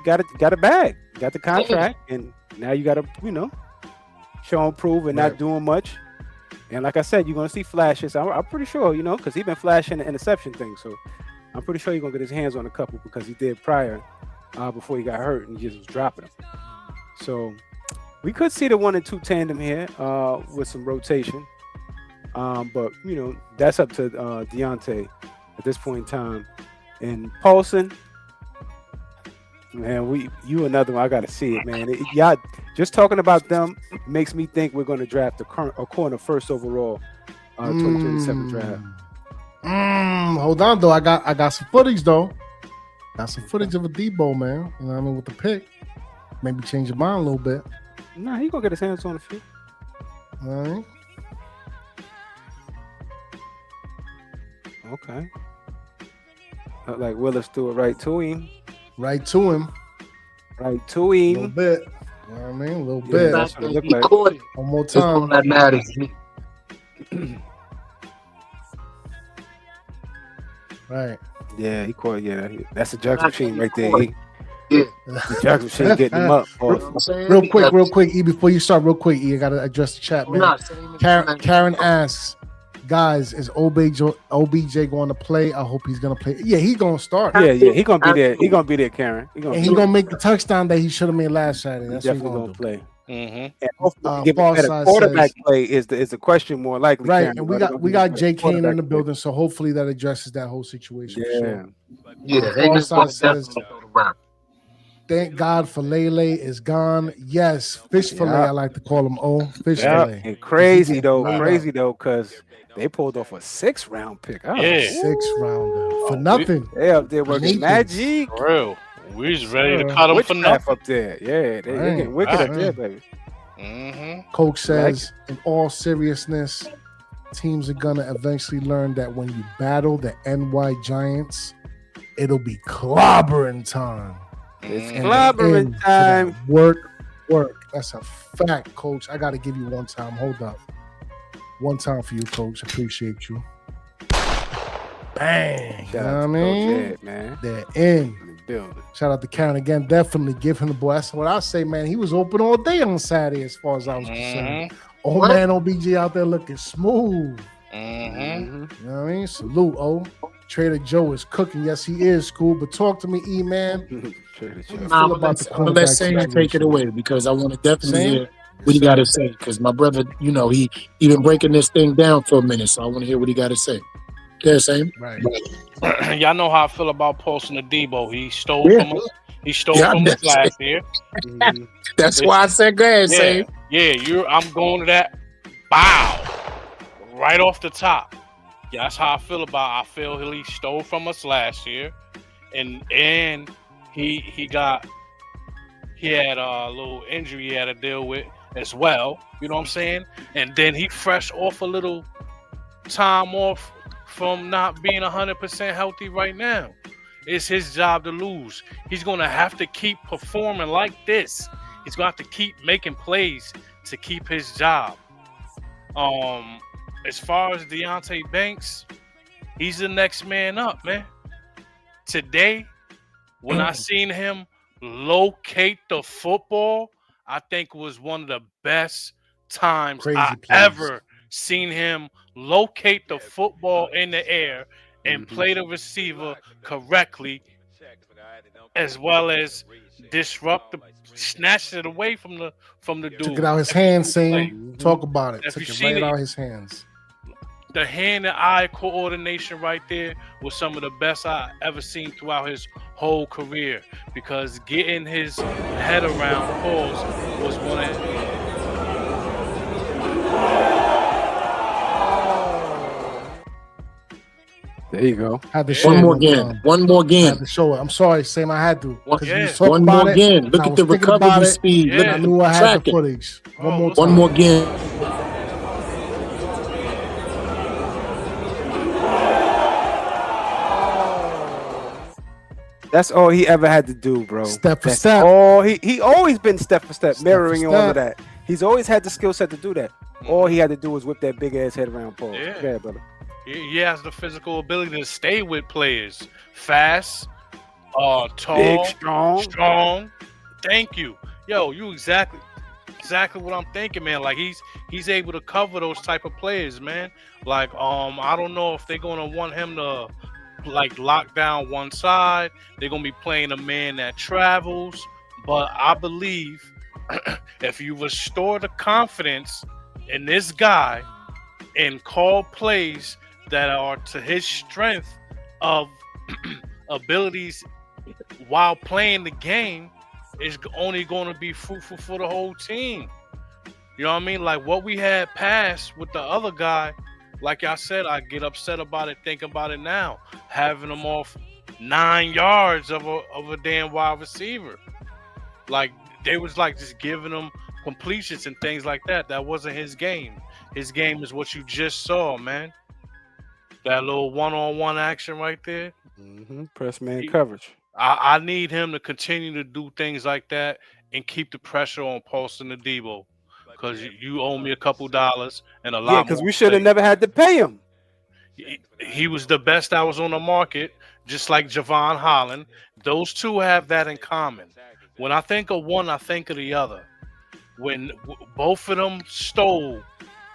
got a bag, got the contract, and now you got to, show and prove and not doing much. And like I said, you're going to see flashes. I'm pretty sure, because he's been flashing the interception thing. So I'm pretty sure he's going to get his hands on a couple because he did prior before he got hurt and he just was dropping them. So we could see the 1 and 2 tandem here with some rotation. But, that's up to Deontay at this point in time. And Paulson, man, you another one. I got to see it, man. Y'all just talking about them makes me think we're going to draft a corner first overall 2027 draft. Hold on, though. I got some footage, though. Got some footage of a Debo, man. You know what I mean? With the pick. Maybe change your mind a little bit. Nah, he going to get his hands on a few. All right. Okay. Look like Willis threw it right to him. Right to him. Right to him. A little bit. You know what I mean? A little bit. That's what it looked like. One more time. That matters. Right. Yeah, he caught. Yeah, that's a Jackson machine right there. The Jackson machine getting him up. Real quick, E. Before you start, real quick, E. I gotta address the chat, man. Karen asks, guys, is OBJ going to play? I hope he's gonna play. Yeah, he's gonna start. Yeah, he's gonna be there. He's gonna be there, Karen. He's gonna make the touchdown that he should have made last Saturday. That's what he's gonna play. And hopefully give him a quarterback play is the question more likely. Right, Karen, and we got Jay Kane in the building, so hopefully that addresses that whole situation. Sure. Says, thank God for Lele is gone. Yes, fish fillet. I like to call him. Fish fillet. And crazy though, because they pulled off a 6th round pick. 6th rounder for nothing. They up there working magic. For real. We just ready to cut them for nothing up there. Yeah, they getting wicked up there, baby. Coach says, in all seriousness, teams are gonna eventually learn that when you battle the NY Giants, it'll be clobbering time. It's clobbering time. Work. That's a fact, Coach. I got to give you one time. Hold up. One time for you, Coach. Appreciate you. Bang. You know what I mean? Man. They're in. Shout out to Karen again. Definitely give him the ball. That's what I say, man. He was open all day on Saturday as far as I was concerned. Man, OBJ out there looking smooth. You know what I mean? Salute, Trader Joe is cooking. Yes, he is, School. But talk to me, E, man. I'm going to let Sam take it away because I want to definitely hear what he got to say. Because my brother, he been breaking this thing down for a minute, so I want to hear what he got to say. Yeah, Sam. Right. Y'all know how I feel about posting the Debo. He stole from us. He stole from us last year. That's why I said go ahead, Sam. Yeah, I'm going to that. Bow. Right off the top. Yeah, that's how I feel about it. I feel he stole from us last year. And he had a little injury he had to deal with as well. You know what I'm saying? And then he fresh off a little time off from not being 100% healthy right now. It's his job to lose. He's going to have to keep performing like this. He's going to have to keep making plays to keep his job. As far as Deonte Banks, he's the next man up, man. Today, when I seen him locate the football, I think was one of the best times Crazy I plays. ever seen him locate the football in the air and play the receiver correctly, as well as disrupt the snatch it away from the dude. Took it out his hands, saying, talk about it. If Took you it seen right it- out his hands. The hand and eye coordination right there was some of the best I ever seen throughout his whole career, because getting his head around calls was one of There you go. Had to show One it, more man. again. One more Had again. to show it. I'm sorry, Sam. I had to. Because Yeah. you was talking One about more it, again. and Look I at was the thinking about recovery it, speed. Yeah. Look and I at knew the I had track the it. footage. One more time. One more again. That's all he ever had to do, bro. Step for That's step. all he always been step for step, Step mirroring for all of step. that. He's always had the skill set to do that. All he had to do was whip that big ass head around Paul. Yeah. Yeah, brother. he has the physical ability to stay with players, fast, tall, Big, strong. strong. Thank you, yo. You exactly what I'm thinking, man. Like he's able to cover those type of players, man. Like I don't know if they're gonna want him to like lock down one side. They're gonna be playing a man that travels, but I believe if you restore the confidence in this guy and call plays that are to his strength of abilities while playing the game, is only going to be fruitful for the whole team. You know what I mean? Like what we had passed with the other guy, like I said, I get upset about it, thinking about it now, having him off 9 yards of a damn wide receiver. Like they was like just giving him completions and things like that. That wasn't his game. His game is what you just saw, man. That little one-on-one action right there. Press man coverage. I need him to continue to do things like that and keep the pressure on Paulson and Debo, because you owe me a couple dollars and a lot Yeah, more. because we should have never had to pay him. He was the best that was on the market, just like Javon Holland. Those two have that in common. When I think of one, I think of the other. When both of them stole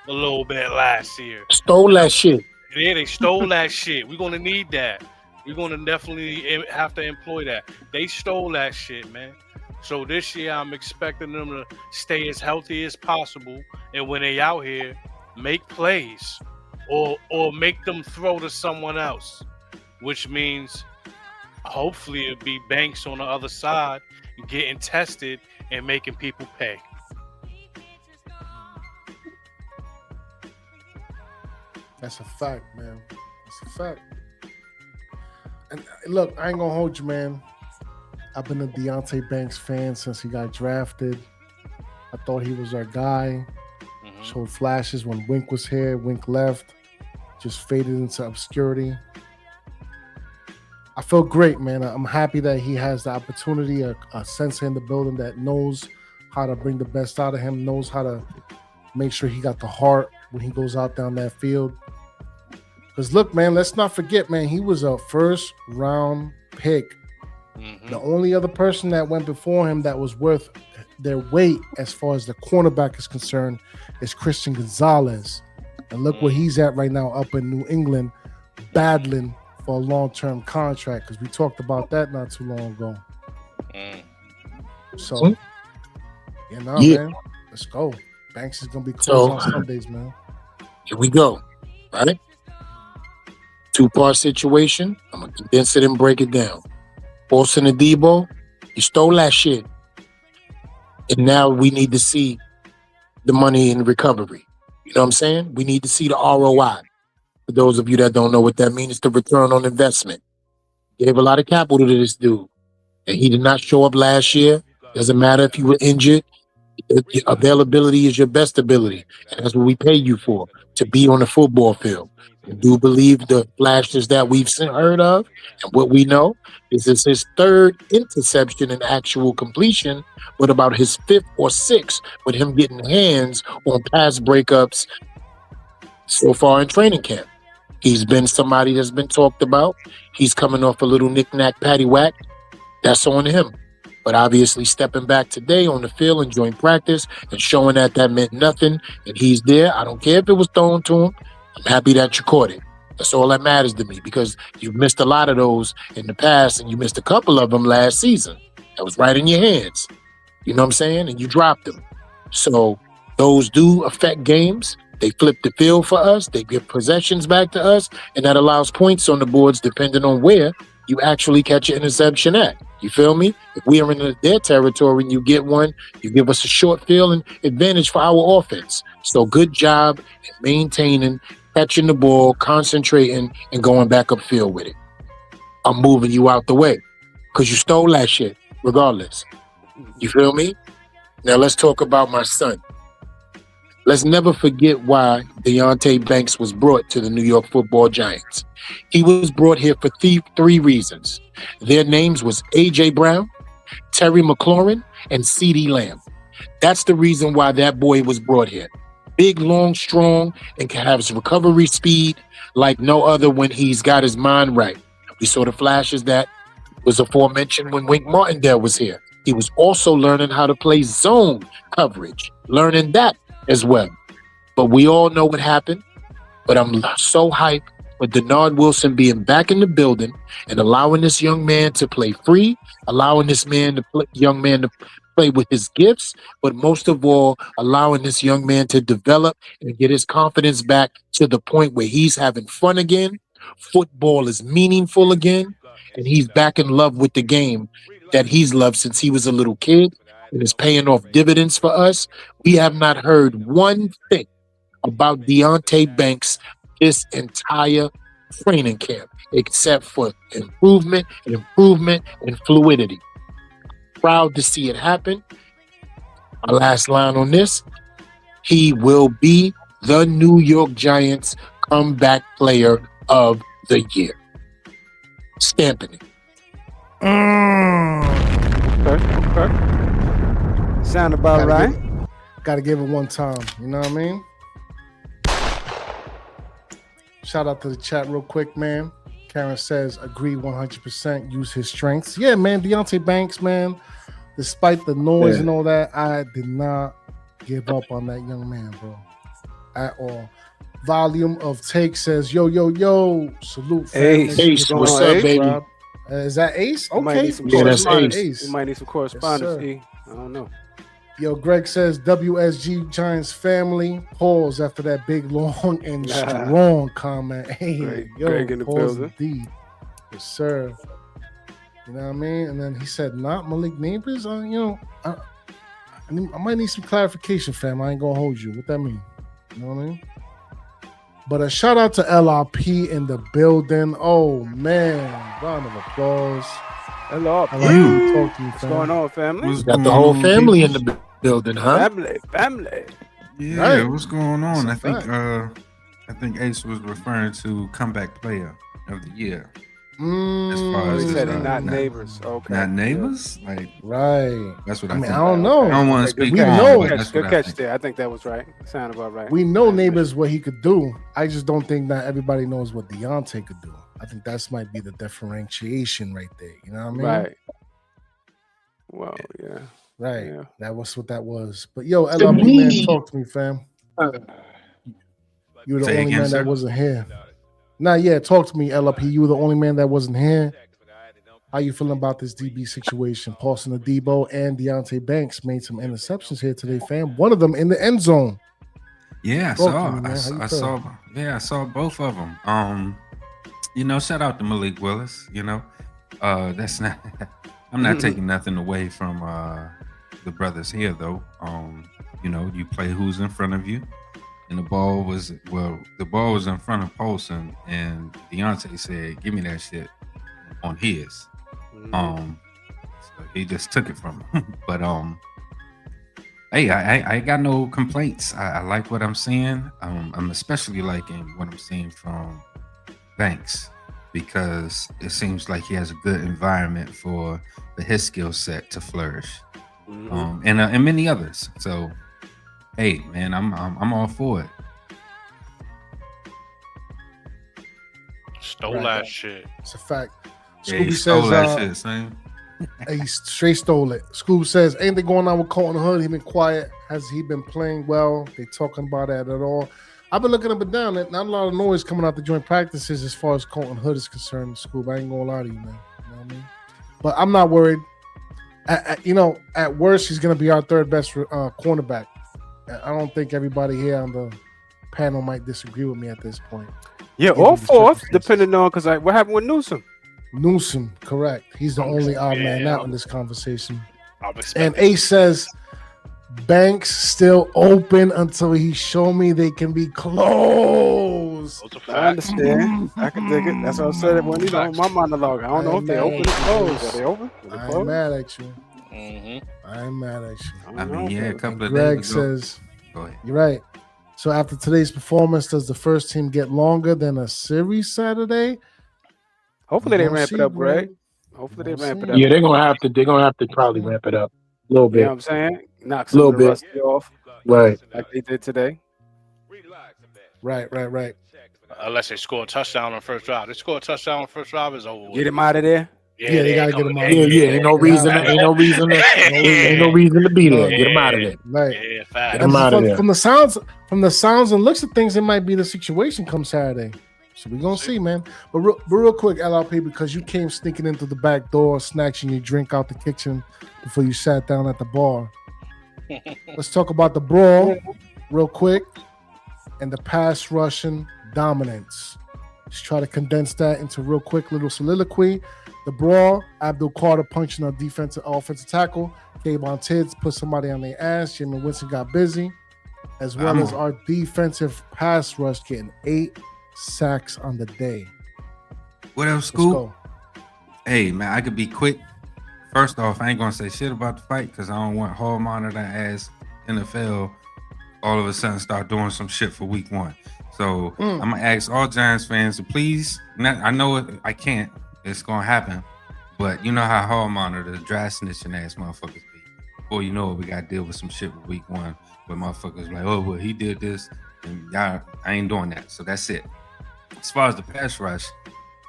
a little bit last year. Stole that shit. Yeah, they stole that shit. We're gonna need that. We're gonna definitely have to employ that. They stole that shit, man. So this year, I'm expecting them to stay as healthy as possible, and when they out here, make plays, or make them throw to someone else, which means hopefully it'll be Banks on the other side getting tested and making people pay. That's a fact, man. That's a fact. And look, I ain't gonna hold you, man. I've been a Deonte Banks fan since he got drafted. I thought he was our guy. Showed flashes when Wink was here. Wink left. Just faded into obscurity. I feel great, man. I'm happy that he has the opportunity, a sensei in the building that knows how to bring the best out of him, knows how to make sure he got the heart when he goes out down that field. Because look, man, let's not forget, man, he was a first round pick. The only other person that went before him that was worth their weight as far as the cornerback is concerned is Christian Gonzalez. And look where he's at right now up in New England, battling for a long-term contract, because we talked about that not too long ago. So, man, let's go. Banks is going to be closed on Sundays, man. Here we go. Right? Two-part situation. I'm going to condense it and break it down. Paulson and Debo, you stole that shit. And now we need to see the money in recovery. You know what I'm saying? We need to see the ROI. For those of you that don't know what that means, it's the return on investment. Gave a lot of capital to this dude. And he did not show up last year. Doesn't matter if you were injured. Availability is your best ability. And that's what we pay you for. to be on the football field. I do believe the flashes that we've heard of and what we know is this his third interception in actual completion, but about his fifth or sixth with him getting hands on pass breakups so far in training camp. He's been somebody that's been talked about. He's coming off a little knick-knack, paddywhack. That's on him. But obviously stepping back today on the field and joint practice and showing that meant nothing and he's there. I don't care if it was thrown to him. I'm happy that you caught it. That's all that matters to me because you've missed a lot of those in the past and you missed a couple of them last season. That was right in your hands. You know what I'm saying? And you dropped them. So those do affect games. They flip the field for us. They give possessions back to us. And that allows points on the boards depending on where you actually catch an interception at. You feel me? If we are in their territory and you get one, you give us a short field and advantage for our offense. So good job in maintaining, catching the ball, concentrating, and going back upfield with it. I'm moving you out the way because you stole that shit regardless. You feel me? Now let's talk about my son. Let's never forget why Deonte Banks was brought to the New York Football Giants. He was brought here for three reasons. Their names was A.J. Brown, Terry McLaurin, and C.D. Lamb. That's the reason why that boy was brought here. Big, long, strong, and can have his recovery speed like no other when he's got his mind right. We saw the flashes that was aforementioned when Wink Martindale was here. He was also learning how to play zone coverage, learning that as well. But we all know what happened. But I'm so hyped with Denard Wilson being back in the building and allowing this young man to play free, allowing this young man to play with his gifts, but most of all, allowing this young man to develop and get his confidence back to the point where he's having fun again. Football is meaningful again, and he's back in love with the game that he's loved since he was a little kid. And is paying off dividends for us. We have not heard one thing about Deonte Banks this entire training camp, except for improvement, and fluidity. Proud to see it happen. My last line on this, he will be the New York Giants comeback player of the year. Stamping it. Okay. Sound about right. Gotta give it one time. You know what I mean? Shout out to the chat real quick, man. Karen says, agree 100%, use his strengths. Yeah, man, Deonte Banks, man, despite the noise and all that, I did not give up on that young man, bro, at all. Volume of Take says, yo, salute. Ace, what's up, Ace, baby? Is that Ace? Okay. That's Ace. You might need some correspondence, yes, I don't know. Yo, Greg says, WSG Giants family. Pause after that big, long, and strong comment. Hey, Greg in the building. D. Yes, sir. You know what I mean? And then he said, not Malik Neighbors? I might need some clarification, fam. I ain't going to hold you. What that mean? You know what I mean? But a shout out to LRP in the building. Oh, man. Round of applause. LRP. Talk to you, fam. What's going on, family? Got the whole family in the building, huh? Family. Yeah, Right. what's going on? That's I think Ace was referring to comeback player of the year. As As far as He said it, not neighbors. Okay. Not neighbors? Like right. that's what I I mean, think. I don't know. I don't want to speak We on know. it, but that's Good what I catch think. there. I think that was right. Sound about right. We know Neighbors what he could do. I just don't think that everybody knows what Deonte could do. I think that's might be the differentiation right there. You know what I mean? Right. Well, yeah. Right. Yeah. That was what that was. But yo, LRP man, talk to me, fam. You were the Say only again, man sir? that wasn't here. Nah, yeah, talk to me, LRP. You were the only man that wasn't here. How you feeling about this DB situation? Paulson Adebo and Deonte Banks made some interceptions here today, fam. One of them in the end zone. Yeah, Talk to me, man. How you I feel? saw both of them. Shout out to Malik Willis. That's not. I'm not taking nothing away from the brothers here, though. You play who's in front of you, and the ball was in front of Paulson, and Deonte said, "Give me that shit on his." So he just took it from him. But Hey, I ain't got no complaints. I like what I'm seeing. I'm especially liking what I'm seeing from Banks because it seems like he has a good environment for his skill set to flourish, and many others. So, hey, man, I'm all for it. Stole Right. that shit. It's a fact. Yeah, he Scooby stole says, that shit, son. he straight stole it. Scoob says, anything going on with Colton Hood? He been quiet. Has he been playing well? They talking about that at all? I've been looking up and down. Not a lot of noise coming out the joint practices as far as Colton Hood is concerned. Scoob, I ain't gonna lie to you, man. You know what I mean? But I'm not worried. At worst, he's gonna be our third best cornerback. I don't think everybody here on the panel might disagree with me at this point. Yeah, Given or the fourth, circumstances. depending on because what happened with Newsom. Newsom, correct. He's the only odd man Yeah. out in this conversation. I'm And expecting. Ace says, Banks still open until he show me they can be closed. Those are I facts. understand. I can dig it. That's what I said when my monologue. I don't know if they open or closed. Are they open? Are they I ain't closed? mad at you. Mhm. I ain't mad at you. I I don't mean, know. yeah, a couple of Greg days ago. says, Go ahead. you're right. So after today's performance, does the first team get longer than a series Saturday? Hopefully they We'll ramp it see, up, Greg. Greg. Hopefully they We'll ramp it see. up. Yeah, they're gonna have to probably ramp it up a little You know bit. what I'm saying? Knock some Little of the bit. rusty off Right. like they did today. Right. Unless they score a touchdown on the first drive. They score a touchdown on the first drive, is over with. Get him out of there. Yeah, they gotta get him out. Yeah, ain't no reason to ain't no reason to be there. Get them out of there. Right. Yeah, facts. Get 'em out of there. From the sounds and looks of things, it might be the situation come Saturday. So we're gonna see, man. But real quick, LRP, because you came sneaking into the back door, snatching your drink out the kitchen before you sat down at the bar. Let's talk about the brawl real quick and the pass rushing dominance. Let's try to condense that into real quick little soliloquy. The brawl, Abdul Carter punching a offensive tackle. Kayvon Tids put somebody on their ass. Jimmy Winston got busy, as well as our defensive pass rush getting 8 sacks on the day. What else, Let's Scoop? go. Hey, man, I could be quick. First off, I ain't gonna say shit about the fight because I don't want hall monitor ass NFL all of a sudden start doing some shit for week 1. So I'm gonna ask all Giants fans to please. I know I can't. It's gonna happen, but you know how hall monitor dry snitching ass motherfuckers be. Before you know it, we gotta deal with some shit with week 1 where motherfuckers like, oh well, he did this, and y'all, I ain't doing that. So that's it. As far as the pass rush,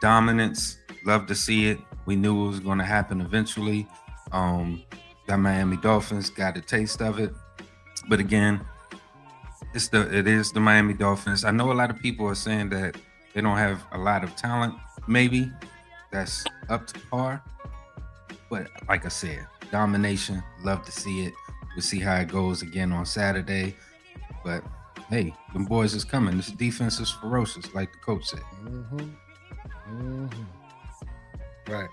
dominance, love to see it. We knew it was going to happen eventually. The Miami Dolphins got a taste of it, but again, it is the Miami Dolphins. I know a lot of people are saying that they don't have a lot of talent. Maybe that's up to par, but like I said, domination. Love to see it. We'll see how it goes again on Saturday. But hey, them boys is coming. This defense is ferocious, like the coach said. Right.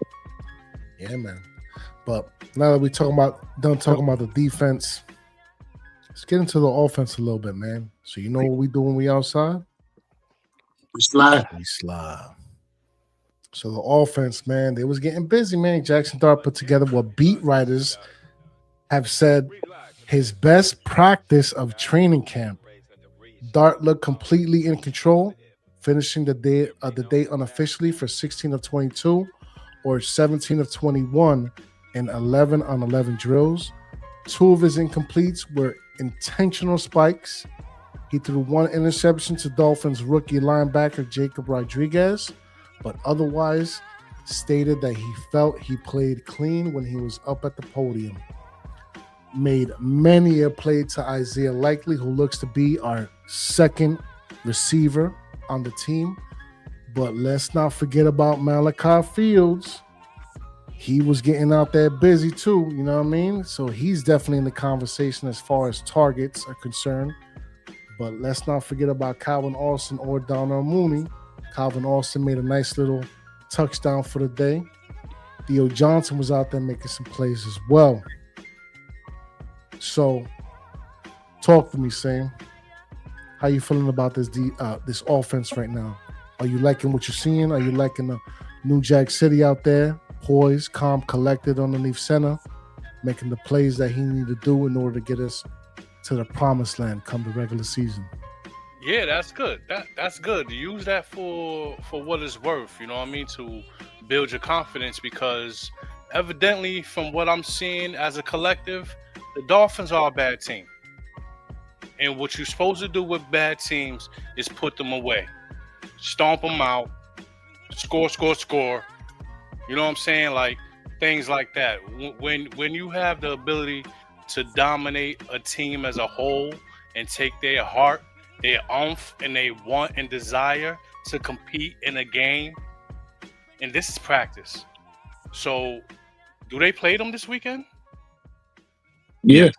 Yeah, man. But now that we're done talking about the defense, let's get into the offense a little bit, man. So you know what we do when we outside? We slide. We slide. So the offense, man, they was getting busy, man. Jaxson Dart put together what beat writers have said his best practice of training camp. Dart looked completely in control, finishing the day unofficially for 16 of 22 or 17 of 21 in 11 on 11 drills. 2 of his incompletes were intentional spikes. He threw 1 interception to Dolphins rookie linebacker Jacob Rodriguez, but otherwise stated that he felt he played clean when he was up at the podium. Made many a play to Isaiah Likely, who looks to be our second receiver on the team. But let's not forget about Malachi Fields. He was getting out there busy too, you know what I mean? So he's definitely in the conversation as far as targets are concerned. But let's not forget about Calvin Austin or Darnell Mooney. Calvin Austin made a nice little touchdown for the day. Theo Johnson was out there making some plays as well. So, talk to me, Sam. How you feeling about this offense right now? Are you liking what you're seeing? Are you liking the new Jack City out there? Poised, calm, collected underneath center. making the plays that he needed to do in order to get us to the promised land come the regular season. Yeah, that's good. That's good. Use that for what it's worth. You know what I mean? To build your confidence, because evidently, from what I'm seeing as a collective, the Dolphins are a bad team. And what you're supposed to do with bad teams is put them away, stomp them out, score. You know what I'm saying? Like things like that. When you have the ability to dominate a team as a whole and take their heart, their oomph, and they want and desire to compete in a game, and this is practice. So, do they play them this weekend? Yeah.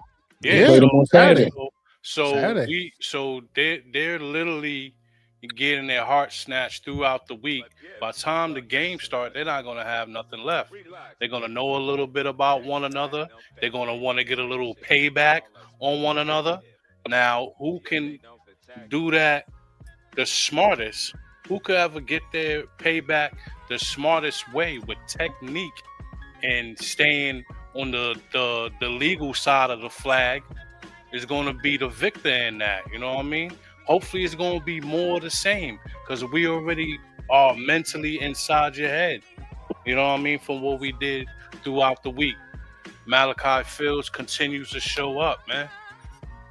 Yeah, Played them on Saturday. So they're literally getting their heart snatched throughout the week. By the time the game starts, they're not going to have nothing left. They're going to know a little bit about one another. They're going to want to get a little payback on one another. Now, who can do that the smartest? Who could ever get their payback the smartest way with technique and staying on the legal side of the flag is going to be the victor in that. You know what I mean? Hopefully it's going to be more the same, because we already are mentally inside your head. You know what I mean? From what we did throughout the week. Malachi Fields continues to show up, man.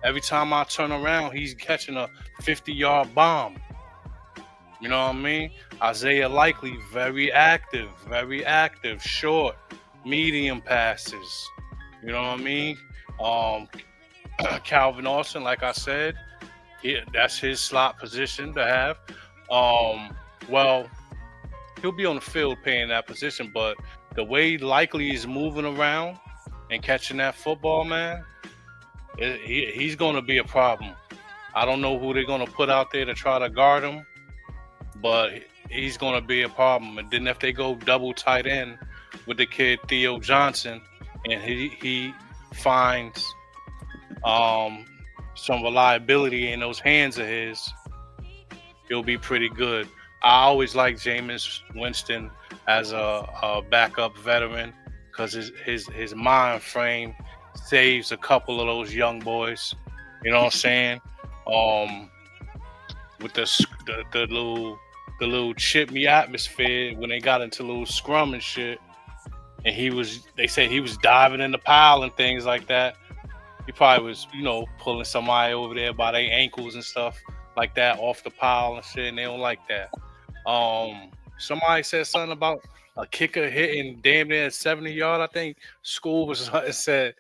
Every time I turn around, he's catching a 50-yard bomb. You know what I mean? Isaiah Likely, very active, short, medium passes. You know what I mean? Calvin Austin, like I said, that's his slot position to have. Well, he'll be on the field playing that position, but the way Likely is moving around and catching that football, man, he's going to be a problem. I don't know who they're going to put out there to try to guard him, but he's going to be a problem. And then if they go double tight end with the kid Theo Johnson, and he finds some reliability in those hands of his, he'll be pretty good. I always like Jameis Winston as a backup veteran, because his mind frame saves a couple of those young boys. You know what I'm saying? With the little chip me atmosphere when they got into little scrum and shit, and they said he was diving in the pile and things like that. He probably was, pulling somebody over there by their ankles and stuff like that off the pile and shit, and they don't like that. Somebody said something about a kicker hitting damn near 70 yard. I think School was said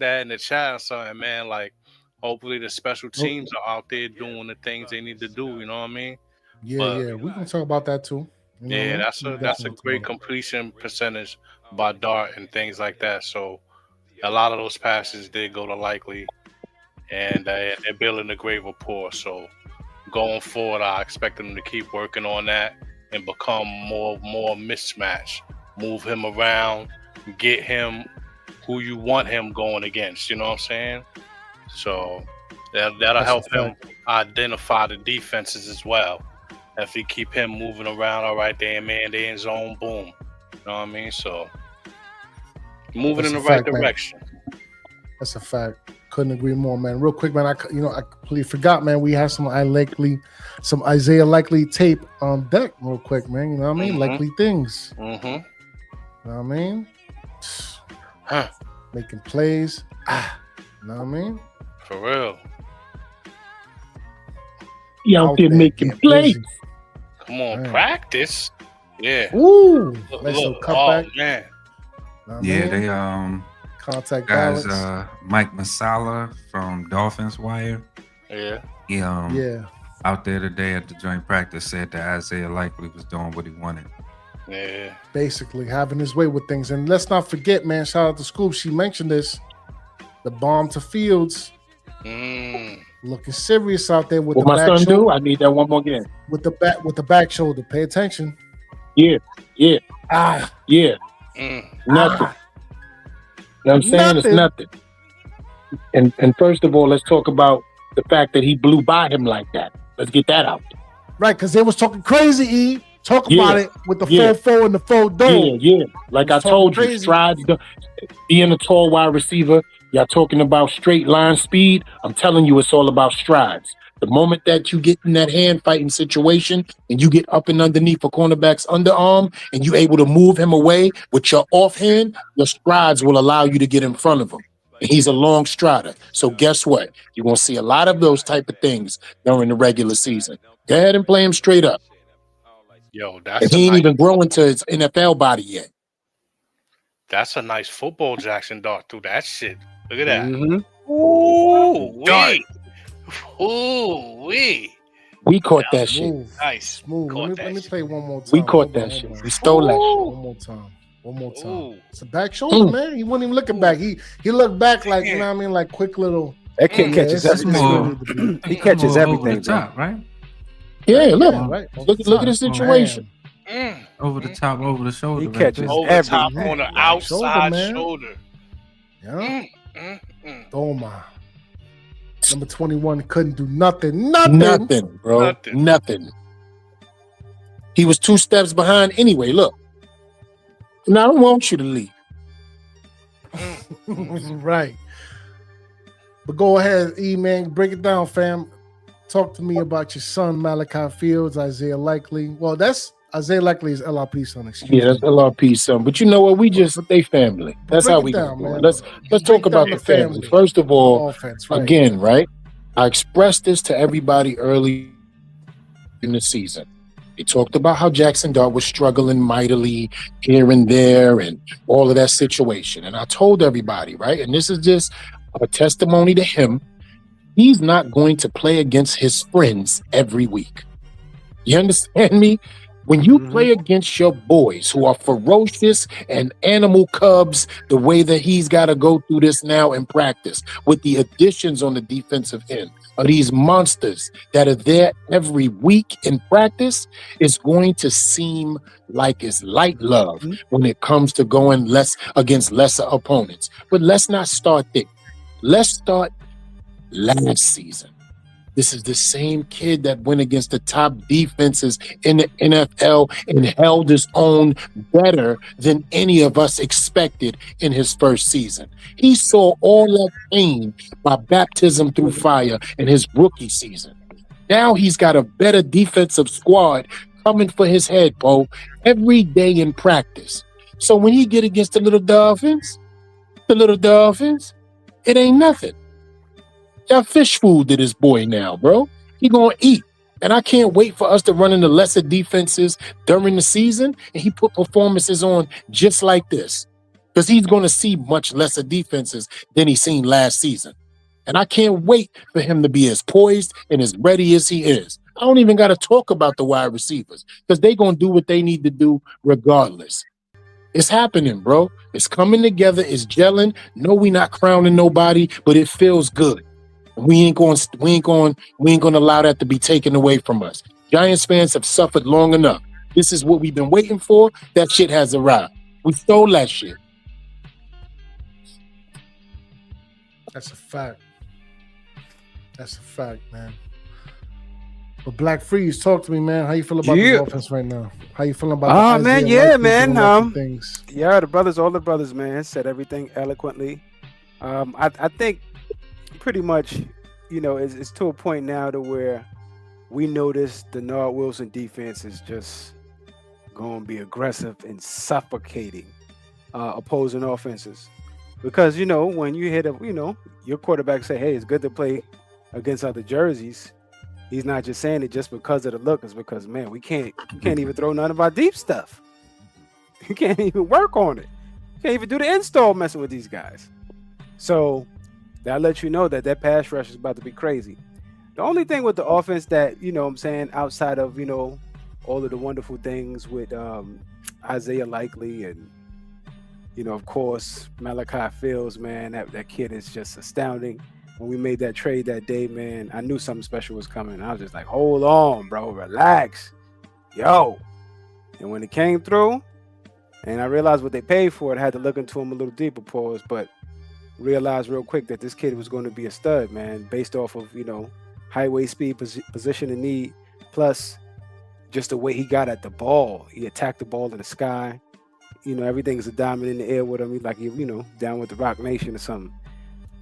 that in the chat or something, man. Like, hopefully the special teams are out there doing the things they need to do. You know what I mean? Yeah. We can talk about that too. That's a great completion percentage by Dart and things like that. So a lot of those passes did go to Likely, and they're building a great rapport. So going forward, I expect them to keep working on that and become more mismatch. Move him around, get him who you want him going against. You know what I'm saying? So that'll help him identify the defenses as well. If you keep him moving around, all right, they in zone, boom. You know what I mean? So moving in the right direction. Man. That's a fact. Couldn't agree more, man. Real quick, man. I completely forgot, man. We have some Isaiah Likely tape on deck, real quick, man. You know what I mean? Likely things. Mm-hmm. You know what I mean? Making plays. You know what I mean? For real. He out there making plays. Come on, practice. Yeah. Ooh. Nice little cutback. Oh, man. Yeah, they contact guys, balance. Mike Masala from Dolphins Wire. Yeah. He out there today at the joint practice said that Isaiah Likely was doing what he wanted. Yeah. Basically having his way with things. And let's not forget, man, shout out to Scoop. She mentioned this. The bomb to Fields. Looking serious out there with what the my back son shoulder. do? I need that one more again. With the back shoulder. Pay attention. Yeah. Yeah. Nothing. You know what I'm saying? It's nothing. And first of all, let's talk about the fact that he blew by him like that. Let's get that out. Right, because they was talking crazy, E. Talk about it with the yeah. 4-4 and the 4 dome. Yeah. Like I Let's talk told you, crazy. strides, being a tall wide receiver, y'all talking about straight line speed. I'm telling you, it's all about strides. The moment that you get in that hand fighting situation and you get up and underneath a cornerback's underarm and you're able to move him away with your offhand, your strides will allow you to get in front of him. And he's a long strider. So guess what? You're going to see a lot of those type of things during the regular season. Go ahead and play him straight up. Yo, that's And he ain't even grown into his NFL body yet. That's a nice football Jaxson Dart through that shit. Look at that. Mm-hmm. Ooh, wee. Ooh, wee. We caught that shit. Nice. Smooth. Caught Let me that play one more time. We caught Hold that on, shit. hold on. We stole that shit. One more time. Ooh. It's a back shoulder, man. He wasn't even looking back. He looked back like, you know what I mean, like quick little. That kid catches this is everything. where we need to be. He catches Over everything, the bro. top, right? Yeah, look. Yeah, right. Look at the situation. Over the top, over the shoulder. He right catches there. Over the top everything. on the Shoulder, outside man. shoulder. Yeah. Mm. Oh my. Number 21 couldn't do nothing. Nothing, bro. Nothing. He was 2 steps behind anyway. Look. And I don't want you to leave. Right. But go ahead, E-Man. Break it down, fam. Talk to me about your son, Malachi Fields, Isaiah Likely. Well, that's Isaiah Likely is LRP son, excuse Yeah, that's me. LRP son. But you know what? They family. That's break how it we down, do it. man. Let's Break talk about down the the family. family. First of all, Offense, right. again, right? I expressed this to everybody early in the season. They talked about how Jaxson Dart was struggling mightily here and there and all of that situation. And I told everybody, right? And this is just a testimony to him. He's not going to play against his friends every week. You understand me? When you play against your boys who are ferocious and animal cubs, the way that he's got to go through this now in practice with the additions on the defensive end of these monsters that are there every week in practice, it's going to seem like it's light love when it comes to going less against lesser opponents. But let's not start there. Let's start last season. This is the same kid that went against the top defenses in the NFL and held his own better than any of us expected in his first season. He saw all that pain by baptism through fire in his rookie season. Now he's got a better defensive squad coming for his head, Bo, every day in practice. So when he get against the little Dolphins, it ain't nothing. Got fish food to this boy now, bro. He gonna eat. And I can't wait for us to run into lesser defenses during the season and he put performances on just like this. Because he's gonna see much lesser defenses than he seen last season. And I can't wait for him to be as poised and as ready as he is. I don't even gotta talk about the wide receivers because they gonna do what they need to do regardless. It's happening, bro. It's coming together, it's gelling. No, we not crowning nobody, but it feels good. We ain't going to allow that to be taken away from us. Giants fans have suffered long enough. This is what we've been waiting for. That shit has arrived. We stole that shit. That's a fact. Man. But Black Freeze, talk to me, man. How you feel about the offense right now? How you feeling about the man, Isaiah Likely man. doing like things? Yeah, all the brothers, man, said everything eloquently. I think pretty much, it's to a point now to where we notice the Nard Wilson defense is just going to be aggressive and suffocating opposing offenses. Because, when you hit your quarterback say, hey, it's good to play against other jerseys, he's not just saying it just because of the look. It's because, man, we can't even throw none of our deep stuff. You can't even work on it. You can't even do the install messing with these guys. So that lets you know that pass rush is about to be crazy. The only thing with the offense that, I'm saying, outside of, all of the wonderful things with Isaiah Likely and, of course, Malachi Fields, man, that kid is just astounding. When we made that trade that day, man, I knew something special was coming. I was just like, hold on, bro, relax. Yo. And when it came through and I realized what they paid for it, I had to look into him a little deeper, pause, but realized real quick that this kid was going to be a stud, man, based off of, highway speed, position and need, plus, just the way he got at the ball. He attacked the ball in the sky. You know, everything's a diamond in the air with him. He's like, you know, down with the Rock Nation or something.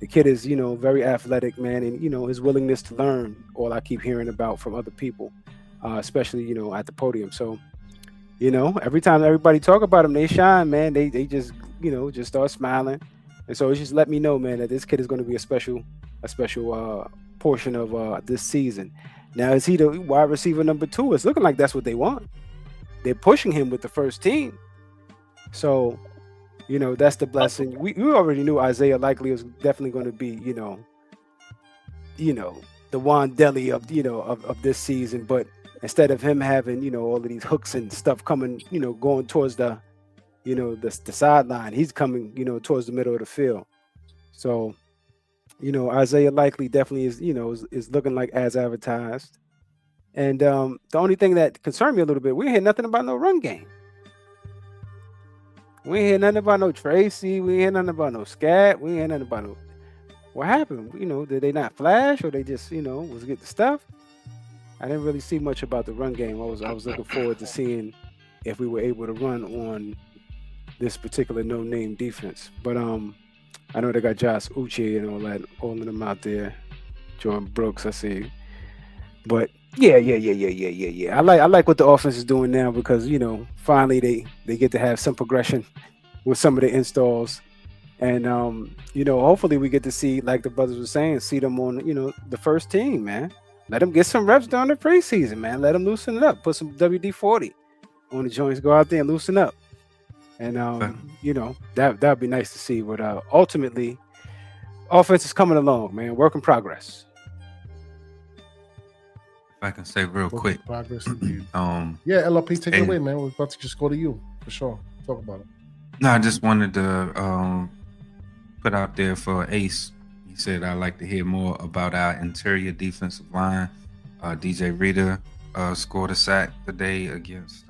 The kid is, you know, very athletic, man, and you know his willingness to learn. All I keep hearing about from other people, especially you know at the podium. So, you know, every time everybody talk about him, they shine, man. They just you know just start smiling, and so it's just let me know, man, that this kid is going to be a special portion of this season. Now, is he the wide receiver number 2? It's looking like that's what they want. They're pushing him with the first team, so. You know, that's the blessing. We already knew Isaiah Likely was definitely going to be, you know, the Wandelli of this season. But instead of him having, you know, all of these hooks and stuff coming, you know, going towards the sideline, he's coming, you know, towards the middle of the field. So, you know, Isaiah Likely definitely is, you know, is looking like as advertised. And the only thing that concerned me a little bit, we ain't hear nothing about no run game. We ain't hear nothing about no Tracy. We ain't hear nothing about no Scat. We ain't hear nothing about no. What happened? You know, did they not flash or they just, you know, was get the stuff? I didn't really see much about the run game. I was looking forward to seeing if we were able to run on this particular no-name defense. But I know they got Josh Uche and all that, all of them out there. Jordan Brooks, I see. But yeah. I like what the offense is doing now because you know finally they get to have some progression with some of the installs, and you know hopefully we get to see, like the brothers were saying, see them on you know the first team, man. Let them get some reps during the preseason, man. Let them loosen it up. Put some WD-40 on the joints. Go out there and loosen up, and you know that'd be nice to see. But ultimately, offense is coming along, man. Work in progress. If I can say real quick. Progress indeed. Yeah, LLP, take it away, man. We're about to just go to you for sure. Talk about it. No, I just wanted to put out there for Ace. He said I'd like to hear more about our interior defensive line. DJ Reader scored a sack today against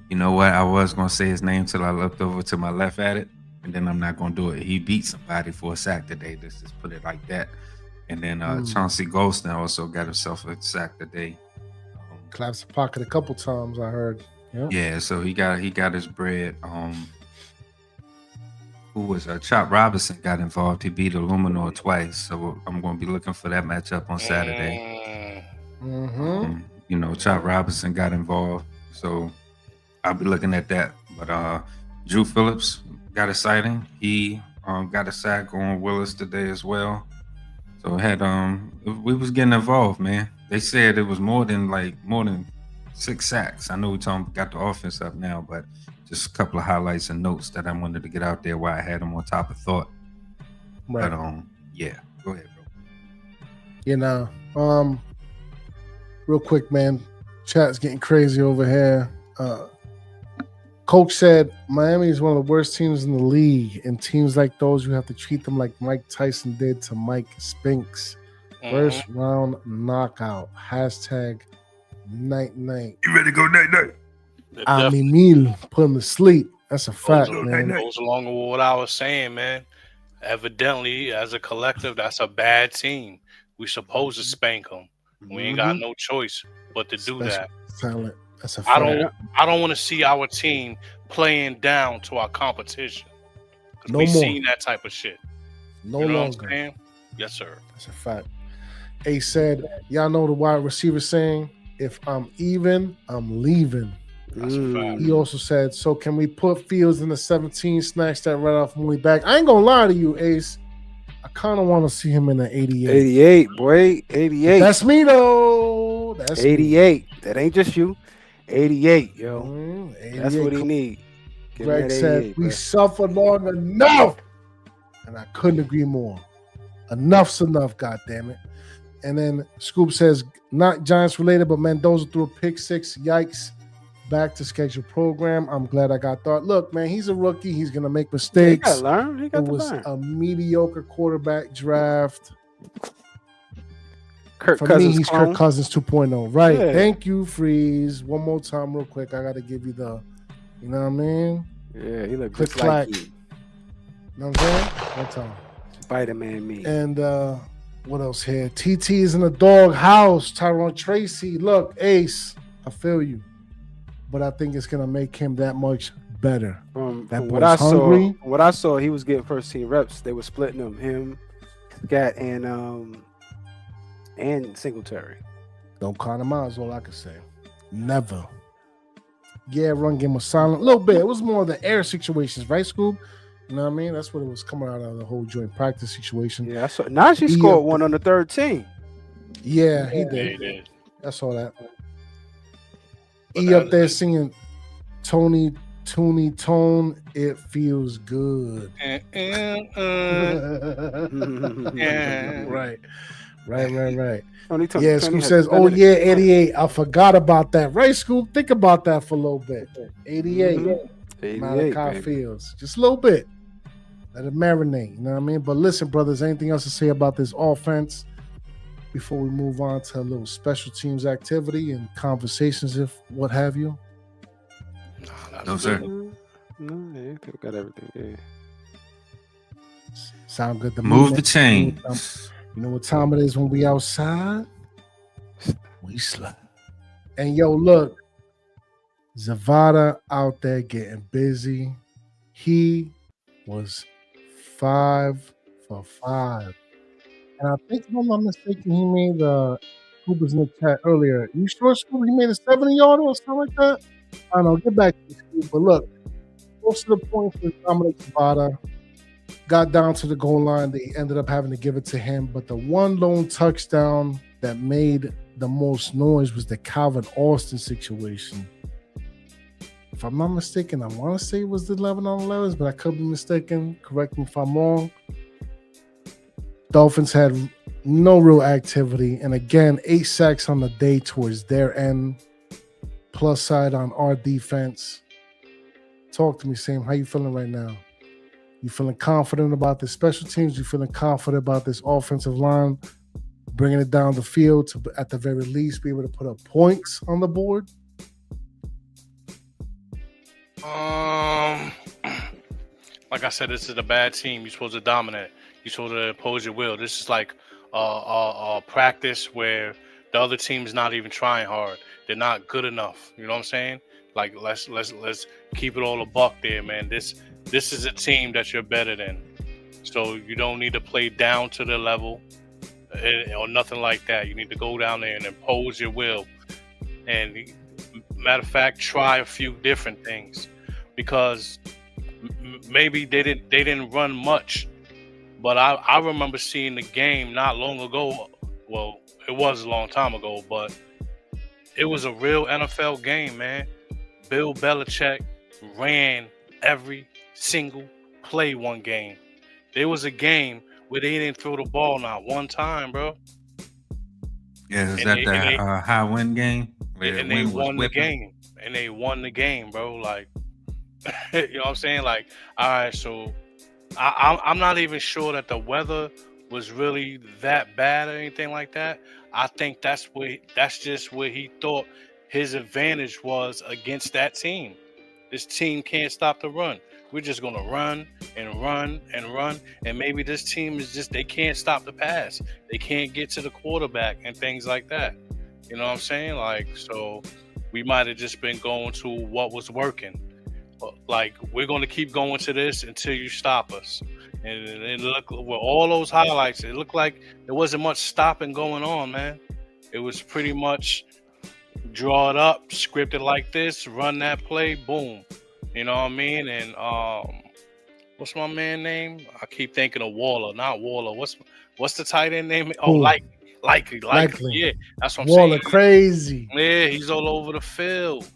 you know what? I was gonna say his name till I looked over to my left at it, and then I'm not gonna do it. He beat somebody for a sack today. Let's just put it like that. And then Chauncey Golston also got himself a sack today. Claps the pocket a couple times, I heard. Yep. Yeah, so he got his bread. Who was Chop Robinson got involved. He beat Illuminor twice. So I'm going to be looking for that matchup on Saturday. You know, Chop Robinson got involved. So I'll be looking at that. But Drew Phillips got a sighting. He got a sack on Willis today as well. So it had we was getting involved, man. They said it was more than 6 sacks. I know we got the offense up now, but just a couple of highlights and notes that I wanted to get out there while I had them on top of thought. Right. But yeah, go ahead, bro. You know, real quick, man. Chat's getting crazy over here. Coach said Miami is one of the worst teams in the league, and teams like those, you have to treat them like Mike Tyson did to Mike Spinks. First round knockout. Hashtag night. You ready to go night? Amimil put him to sleep. That's a fact, man. Goes along with what I was saying, man. Evidently, as a collective, that's a bad team. We supposed to spank them. We ain't got no choice but to do that. Talent. That's a fact. I don't want to see our team playing down to our competition. No we more. Seen that type of shit. No you know longer. What I'm saying? Yes, sir. That's a fact. Ace said, y'all know the wide receiver saying, if I'm even, I'm leaving. That's a fact. He also said, so can we put Fields in the 17, snatch that right off when we back? I ain't gonna lie to you, Ace. I kind of want to see him in the 88. 88, boy. 88. That's me, though. That's 88. Me. That ain't just you. 88, yo. 88. That's what he need. Greg said, we suffered long enough. And I couldn't agree more. Enough's enough, goddammit. And then Scoop says, not Giants related, but Mendoza threw a pick 6. Yikes. Back to schedule program. I'm glad I got thought. Look, man, he's a rookie. He's going to make mistakes. He got to learn. He got to learn. It was a mediocre quarterback draft. Kirk For Cousins me, he's clone. Kirk Cousins 2.0. Right. Yeah. Thank you, Freeze. One more time real quick. I got to give you the, you know what I mean? Yeah, he looked Click, just like clack. you. You know what I'm saying? One time. Spider-Man me. And What else here? TT is in the dog house. Tyrone Tracy. Look, Ace, I feel you. But I think it's going to make him that much better. From boy's what I hungry. saw, what I saw, he was getting first team reps. They were splitting him, Scat, and Singletary. Don't count him out is all I can say. Never. Yeah, run game was silent. A little bit. It was more of the air situations, right, Scoob? You know what I mean? That's what it was coming out of the whole joint practice situation. Yeah, I saw. Najee scored one on the third team. Yeah, he did. Yeah, he did. I saw that. But E that up there is- singing Tony Tone, it feels good. Yeah. Right. Tony, Yeah, Tony Scoop had says, defended oh it. yeah, 88. I forgot about that. Right, Scoop? Think about that for a little bit. 88. Mhm. 88, Malachi baby. Fields. Just a little bit. Let it marinate. You know what I mean? But listen, brothers, anything else to say about this offense before we move on to a little special teams activity and conversations, if what have you? No, sir. No, yeah, got everything. Yeah. Sound good to Move me, the man. chain. You know what time it is when we outside? We slide. And yo, look, Zavada out there getting busy. He was 5 for 5. And I think, if I'm not mistaken, he made Scoop was in the chat earlier. You sure, Scoop, he made a 70-yarder or something like that? I don't know. Get back to you, Scoop. But look, most of the points was Dominic Zavada. Got down to the goal line. They ended up having to give it to him. But the one lone touchdown that made the most noise was the Calvin Austin situation. If I'm not mistaken, I want to say it was the 11 on 11s, but I could be mistaken. Correct me if I'm wrong. Dolphins had no real activity. And again, 8 sacks on the day towards their end. Plus side on our defense. Talk to me, Sam. How you feeling right now? You feeling confident about the special teams? You feeling confident about this offensive line? Bringing it down the field to, at the very least, be able to put up points on the board? Like I said, this is a bad team. You're supposed to dominate. You're supposed to impose your will. This is like a practice where the other team's not even trying hard. They're not good enough. You know what I'm saying? Like let's keep it all a buck there, man. This is a team that you're better than. So you don't need to play down to the level or nothing like that. You need to go down there and impose your will. And matter of fact, try a few different things, because maybe they didn't run much, but I remember seeing the game not long ago. Well, it was a long time ago, but it was a real NFL game, man. Bill Belichick ran every single play one game. There was a game where they didn't throw the ball not one time, bro. Yeah, is And that they- the and they- high win game? Where And the they wind was won the whipping? game. And they won the game, bro. Like, you know what I'm saying? Like, all right, so I'm not even sure that the weather was really that bad or anything like that. I think that's just where he thought his advantage was against that team. This team can't stop the run. We're just gonna run and run and run, and maybe this team is just, they can't stop the pass. They can't get to the quarterback and things like that. You know what I'm saying? Like, so we might have just been going to what was working. Like, we're going to keep going to this until you stop us. And it looked, with all those highlights, it looked like there wasn't much stopping going on, man. It was pretty much draw it up, script it like this, run that play, boom. You know what I mean? And what's my man name? I keep thinking of Waller, not Waller. What's the tight end name? Oh, Who? Likely. Yeah, that's what I'm Waller saying. crazy. Yeah, he's all over the field.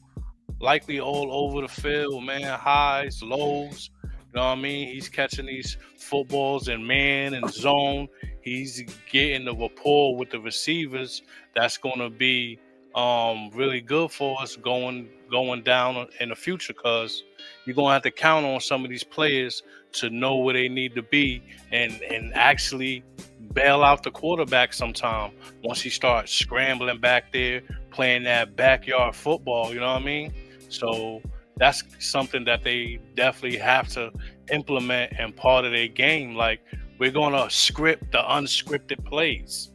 Likely all over the field, man. Highs, lows. You know what I mean? He's catching these footballs in man and zone. He's getting the rapport with the receivers. That's going to be really good for us going down in the future, because you're going to have to count on some of these players to know where they need to be and actually bail out the quarterback sometime once he starts scrambling back there, playing that backyard football, you know what I mean? So that's something that they definitely have to implement and part of their game. Like, We're gonna script the unscripted plays.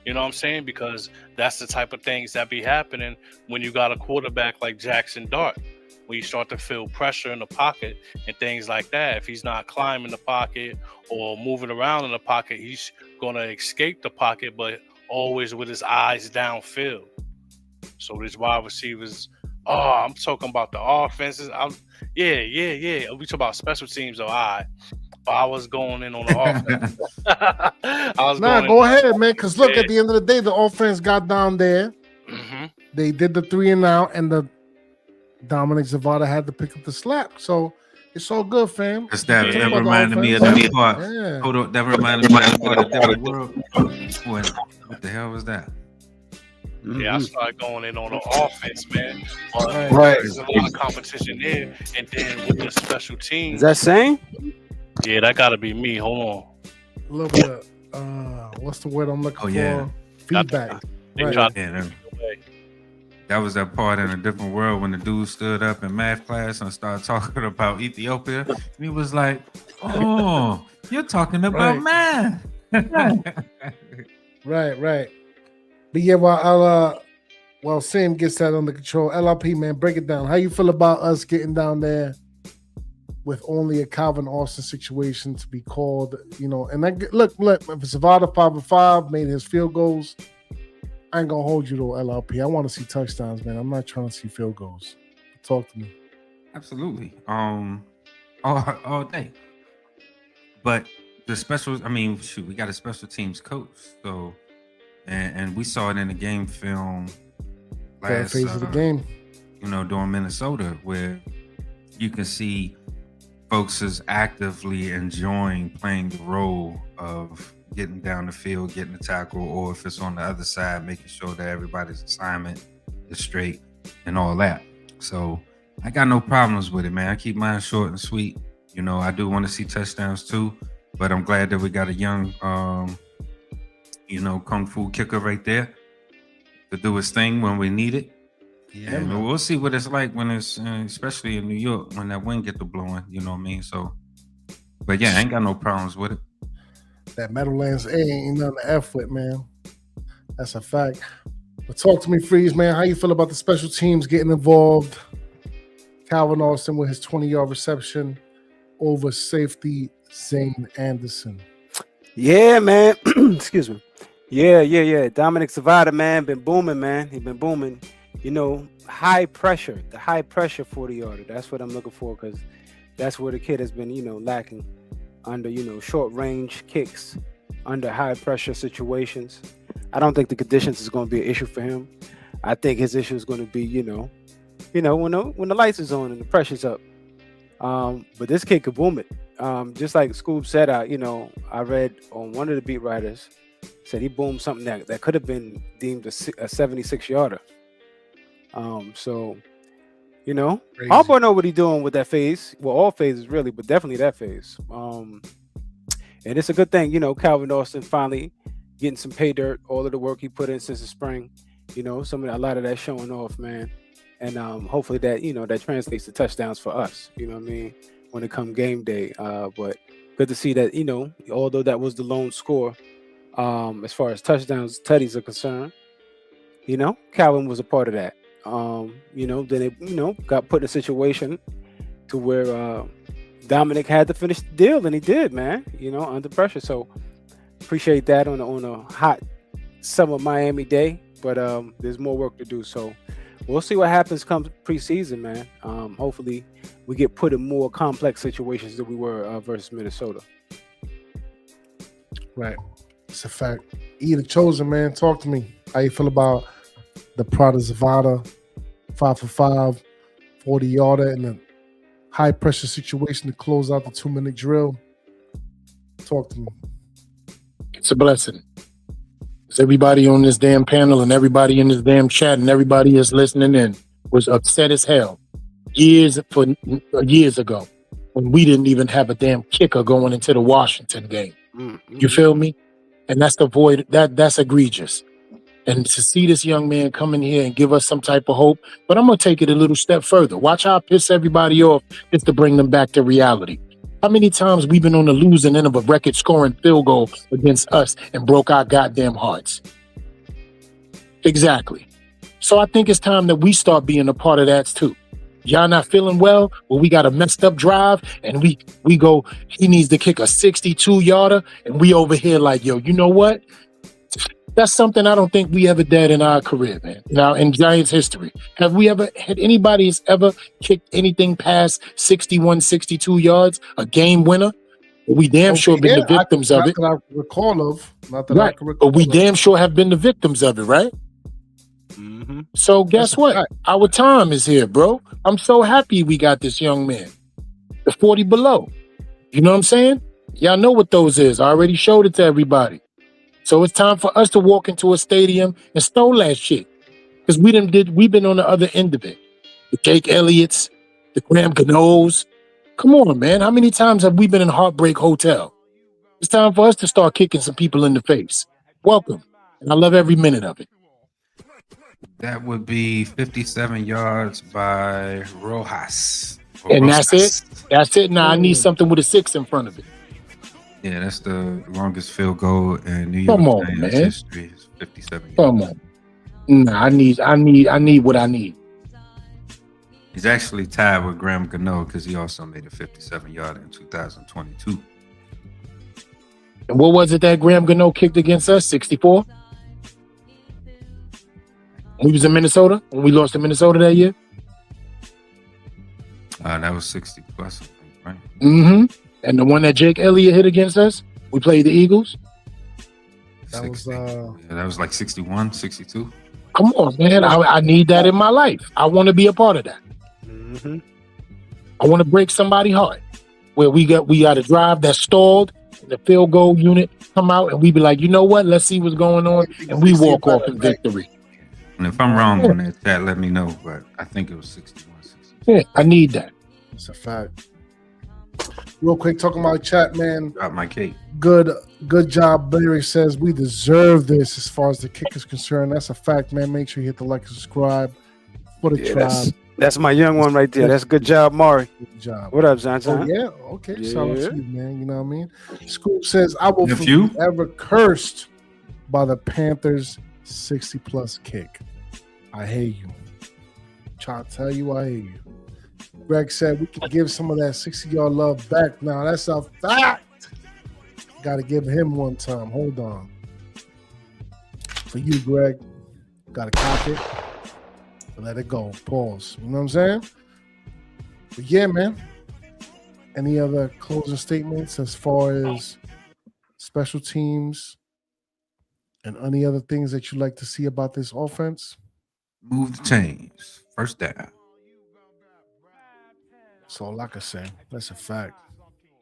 You know what I'm saying? Because that's the type of things that be happening when you got a quarterback like Jaxson Dart. When you start to feel pressure in the pocket and things like that, if he's not climbing the pocket or moving around in the pocket, he's gonna escape the pocket, but always with his eyes downfield. So these wide receivers, I'm talking about the offenses. Yeah. We talk about special teams, though. I was going in on the offense. Go ahead, man. Because look, at the end of the day, the offense got down there. Mm-hmm. They did the 3 and out, and the Dominic Zavada had to pick up the slack. So it's all good, fam. That reminded me of that part. Yeah. Hold on, that reminded me of that part of Different World. What the hell was that? Yeah, I started going in on the offense, man. Right. There's a lot of competition there, and then with the special teams. Is that same? Yeah, that got to be me. Hold on. A little bit of, what's the word I'm looking for? Feedback. That was that part in A Different World when the dude stood up in math class and started talking about Ethiopia. And he was like, oh, you're talking about math. Right. But yeah, while Sam gets that under control, LRP, man, break it down. How you feel about us getting down there with only a Calvin Austin situation to be called, you know? And look, if Zavada 5-5 made his field goals, I ain't gonna hold you though, LRP. I want to see touchdowns, man. I'm not trying to see field goals. Talk to me. Absolutely. All day. But the we got a special teams coach, so and we saw it in the game film last phase of the game. You know, during Minnesota, where you can see folks is actively enjoying playing the role of getting down the field, getting the tackle, or if it's on the other side, making sure that everybody's assignment is straight and all that. So I got no problems with it, man. I keep mine short and sweet. You know, I do want to see touchdowns too, but I'm glad that we got a young, kung fu kicker right there to do his thing when we need it. Yeah, and we'll see what it's like when it's, especially in New York, when that wind get to blowing. You know what I mean? So, but yeah, I ain't got no problems with it. That Meadowlands A ain't nothing to F with, man. That's a fact. But talk to me, Freeze, man. How you feel about the special teams getting involved? Calvin Austin with his 20-yard reception over safety Zane Anderson. Yeah, man. Excuse me. Yeah. Dominic Zavada, man, been booming, man. He's been booming. You know, the high pressure 40-yarder. That's what I'm looking for, because that's where the kid has been, lacking under, short range kicks, under high pressure situations. I don't think the conditions is going to be an issue for him. I think his issue is going to be, when the lights is on and the pressure's up. But this kid could boom it. Just like Scoob said, I read on one of the beat writers said he boomed something that could have been deemed a 76-yarder. So, Harbaugh know what he's doing with that phase. Well, all phases really, but definitely that phase. And it's a good thing, Calvin Austin finally getting some pay dirt, all of the work he put in since the spring. A lot of that showing off, man. And hopefully that, that translates to touchdowns for us, when it come game day. But good to see that, although that was the lone score, as far as touchdowns, tutties are concerned, Calvin was a part of that. Then it, got put in a situation to where Dominic had to finish the deal, and he did, man, under pressure. So appreciate that on a hot summer Miami day, but there's more work to do. So we'll see what happens come preseason, man. Hopefully we get put in more complex situations than we were versus Minnesota. Right. It's a fact. The Chosen, man. Talk to me. How you feel about the Prada Zavada 5-for-5 40-yarder in a high pressure situation to close out the 2-minute drill? Talk to me. It's a blessing. It's everybody on this damn panel and everybody in this damn chat and everybody is listening in was upset as hell years ago when we didn't even have a damn kicker going into the Washington game. Mm-hmm. You feel me? And that's the void. That's egregious. And to see this young man come in here and give us some type of hope, but I'm going to take it a little step further. Watch how I piss everybody off just to bring them back to reality. How many times we've been on the losing end of a record-scoring field goal against us and broke our goddamn hearts? Exactly. So I think it's time that we start being a part of that too. Y'all not feeling well? Well, we got a messed up drive, and we go, he needs to kick a 62-yarder, and we over here like, yo, you know what? That's something I don't think we ever did in our career, man. Now, in Giants history, had anybody ever kicked anything past 61, 62 yards, a game winner? We damn sure been the victims of it. Not that I recall of. Not that Right. I can recall. But we damn sure have been the victims of it, right? Mm-hmm. So guess That's a what? fact. Our time is here, bro. I'm so happy we got this young man. The 40 below. You know what I'm saying? Y'all know what those is. I already showed it to everybody. So it's time for us to walk into a stadium and stole that shit. Because we've been on the other end of it. The Jake Elliott's, the Graham Gano's. Come on, man. How many times have we been in Heartbreak Hotel? It's time for us to start kicking some people in the face. Welcome. And I love every minute of it. That would be 57 yards by Rojas. And that's it? That's it. Now I need something with a 6 in front of it. Yeah, that's the longest field goal in New York Come on, Giants man. history. It's 57 yards. Come on. Nah, I need what I need. He's actually tied with Graham Gano because he also made a 57-yarder in 2022. And what was it that Graham Gano kicked against us? 64? We was in Minnesota when we lost to Minnesota that year? That was 60 plus, I think, right? Mm-hmm. And the one that Jake Elliott hit against us, we played the Eagles. That was, 60. Yeah, that was like 61, 62. Come on, man. I need that in my life. I want to be a part of that. Mm-hmm. I want to break somebody's heart. Where we got a drive that stalled, and the field goal unit come out, and we be like, you know what? Let's see what's going on, and we walk off in victory. And if I'm wrong on that chat, let me know. But I think it was 61, 62. Yeah, I need that. It's a fact. Real quick, talking about chat, man. Drop my cake. Good job. Larry says we deserve this as far as the kick is concerned. That's a fact, man. Make sure you hit the like and subscribe for the tribe. That's my young one right there. That's a good job, Mari. Good job. What up, John? Oh, yeah. Okay. Yeah. Shout out to you, man. You know what I mean? Scoop says I will If you- be ever cursed by the Panthers 60+ kick. I hate you. Trying to tell you I hate you. Greg said we can give some of that 60-yard love back. Now that's a fact. Got to give him one time. Hold on. For you, Greg. Got to cop it. Let it go. Pause. You know what I'm saying? But yeah, man. Any other closing statements as far as special teams and any other things that you'd like to see about this offense? Move the chains. First down. That's all I can say. That's a fact.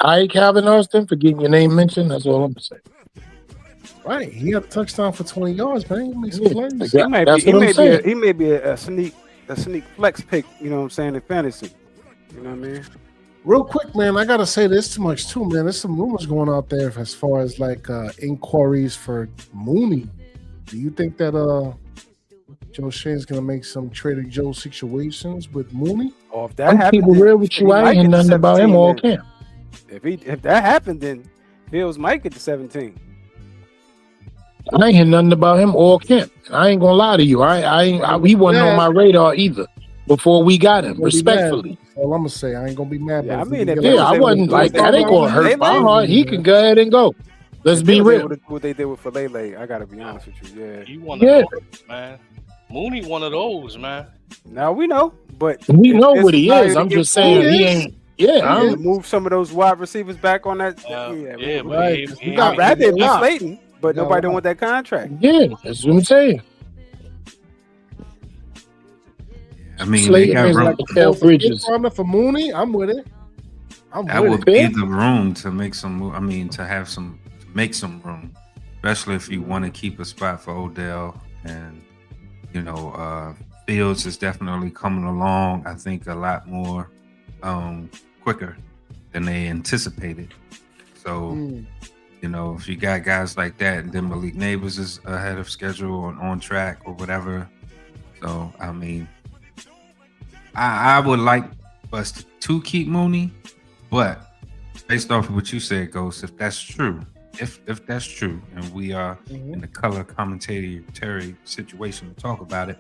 I ain't Calvin Austin for getting your name mentioned. That's all I'm saying. Right. He had a touchdown for 20 yards, man. He made some Yeah. plays. Yeah. That's what I'm saying. He may be a sneak flex pick, you know what I'm saying, in fantasy. You know what I mean? Real quick, man, I gotta say this too much too, man. There's some rumors going out there as far as like inquiries for Mooney. Do you think that Joe Shane's gonna make some Trader Joe situations with Mooney? Or if that I'm happened, keeping real with you. I ain't hear nothing about him all camp. If that happened, then Bills might get to 17. I ain't hear nothing about him all camp. I ain't gonna lie to you. He wasn't on my radar either before we got him. Respectfully. That's all I'm gonna say. I ain't gonna be mad. Yeah, but I mean, if Yeah, I wasn't like that. Ain't gonna hurt my heart. He can go ahead and go. Let's be real. What they did with Falele, I gotta be honest with you. Yeah. He one of those, man. Mooney one of those, man. Now we know, but We know it's what he not is. to I'm get just saying fooled. he ain't. Yeah, To move some of those wide receivers back on that. Yeah, but right. he I'd rather it be Yeah. Slayton, but Yeah. nobody don't want that contract. yeah. That's what I'm saying. I mean, they Slayton got is room. like the Cal Bridges. For Mooney, I'm with it. That would be the room to make some move. I mean, to make some room, especially if you want to keep a spot for Odell. And Fields is definitely coming along. I think a lot more quicker than they anticipated. So if you got guys like that, and then Malik Neighbors is ahead of schedule and on track or whatever. So I mean, I would like us to keep Mooney. But based off of what you said, Ghost, if that's true, if that's true, and we are in the color commentary situation to talk about it,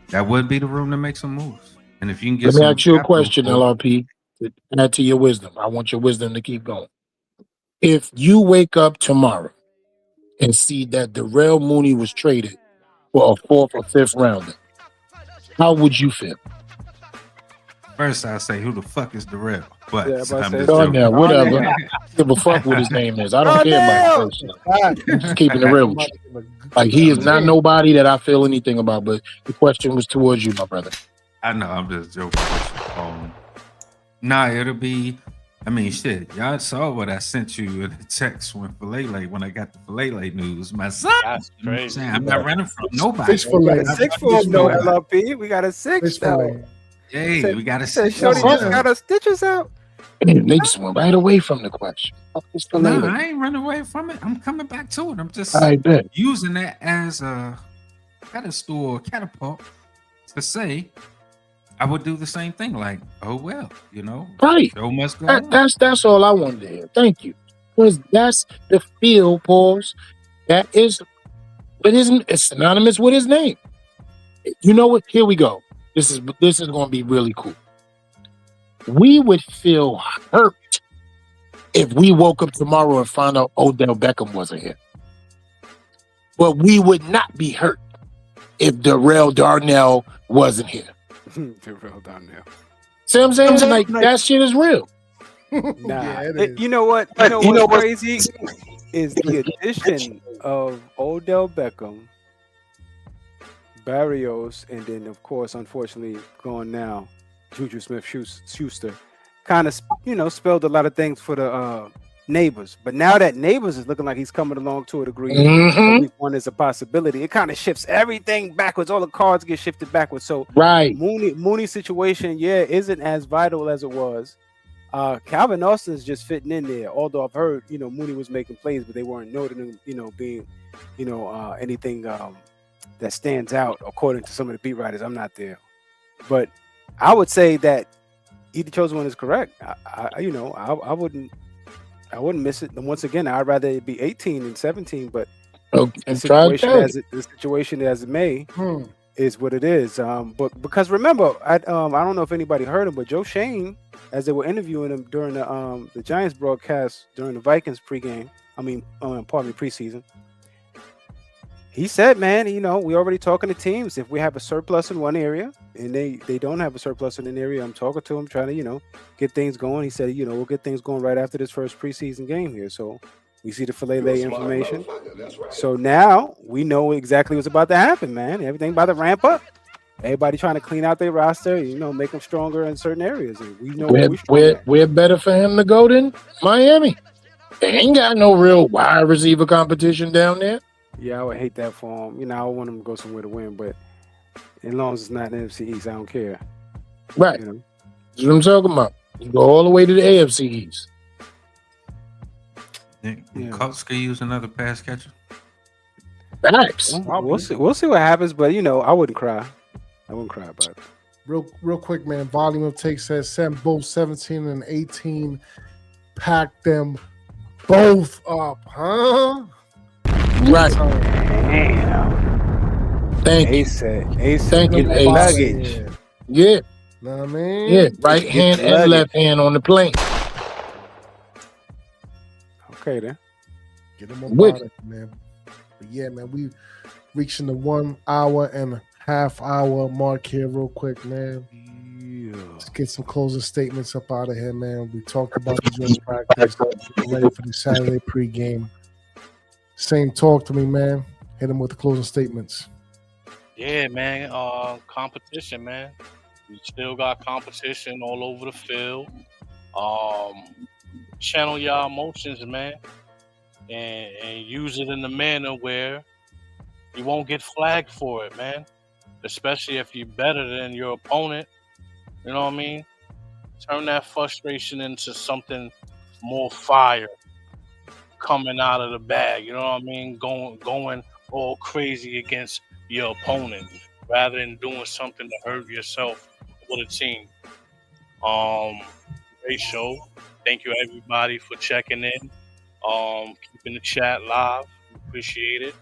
that would be the room to make some moves. And if you can get Let me some ask you a capital question, for LRP. To add to your wisdom. I want your wisdom to keep going. If you wake up tomorrow and see that Darrell Mooney was traded for a 4th or 5th rounder, how would you feel? first, I'll say, who the fuck is Darrell? But Yeah, I'm but just say- joking. Darnell, whatever. Darnell. Give a fuck what his name is. I don't care about his personal. I'm just keeping it real with you. Like, he is not nobody that I feel anything about, but the question was towards you, my brother. I know, I'm just joking. Nah, it'll be. I mean, shit. Y'all saw what I sent you in the text when I got the Filet news. My son, That's you know what I'm crazy. saying? I'm not running from nobody. Fish We fillet. got a 6 for him, no LRP. We got a 6 Fish though. fillet. Hey, we got to Said see. Shorty just got her stitches out. They just went right away from the question. It's the No, lady. I ain't running away from it. I'm coming back to it. I'm just I bet. using that as a pedestal or catapult to say I would do the same thing. Like, oh well, Right. show must go on. That's all I wanted to hear. Thank you. Because that's the feel, pause. That is, it's synonymous with his name. You know what? Here we go. This is going to be really cool. We would feel hurt if we woke up tomorrow and found out Odell Beckham wasn't here. But we would not be hurt if Darrell Darnell wasn't here. Darrell Darnell. See what I'm saying? Like, that shit is real. Nah, Yeah, it is. you know what? You know what's crazy is the addition of Odell Beckham, Barrios, and then of course, unfortunately, gone now, Juju Smith-Schuster, kind of spelled a lot of things for the Neighbors. But now that Neighbors is looking like he's coming along to a degree, week one is a possibility. It kind of shifts everything backwards. All the cards get shifted backwards. So Right. Mooney's situation, isn't as vital as it was. Calvin Austin's just fitting in there. Although I've heard, Mooney was making plays, but they weren't noted him, being, anything that stands out according to some of the beat writers. I'm not there, but I would say that either chosen one is correct. I wouldn't miss it. And once again, I'd rather it be 18 than 17, but the situation as it may is what it is. But because remember, I don't know if anybody heard him, but Joe Shane, as they were interviewing him during the Giants broadcast during the Vikings preseason, he said, man, we already talking to teams. If we have a surplus in one area and they don't have a surplus in an area, I'm talking to them, trying to, get things going. He said, we'll get things going right after this first preseason game here. So we see the filet information. So now we know exactly what's about to happen, man. Everything about to ramp up. Everybody trying to clean out their roster, make them stronger in certain areas. And we know we're better for him to go than Miami. They ain't got no real wide receiver competition down there. Yeah, I would hate that for him. I want him to go somewhere to win, but as long as it's not the NFC East, I don't care. Right. That's what I'm talking about. You go all the way to the AFC East. Colts could use another pass catcher. Facts. We'll see what happens, but I wouldn't cry. I wouldn't cry about it. Real quick, man. Volume of Take says send both 17 and 18. Pack them both up, huh? Right. Thank you. Thank you. Luggage. Yeah. Know what I mean? Yeah. Right hand and left hand on the plane. Okay, then. Get them on it, man. But yeah, man, we reaching the 1 hour and a half hour mark here real quick, man. Let's get some closing statements up out of here, man. We talked about the joint practice. Getting ready for the Saturday pregame. Same talk to me, man. Hit him with the closing statements. Yeah, man. Competition, man. We still got competition all over the field. Channel your emotions, man, and use it in a manner where you won't get flagged for it, man. Especially if you're better than your opponent. You know what I mean? Turn that frustration into something more fire coming out of the bag. You know what I mean? Going all crazy against your opponent rather than doing something to hurt yourself or the team. Great show. Thank you everybody for checking in. Keeping the chat live. Appreciate it.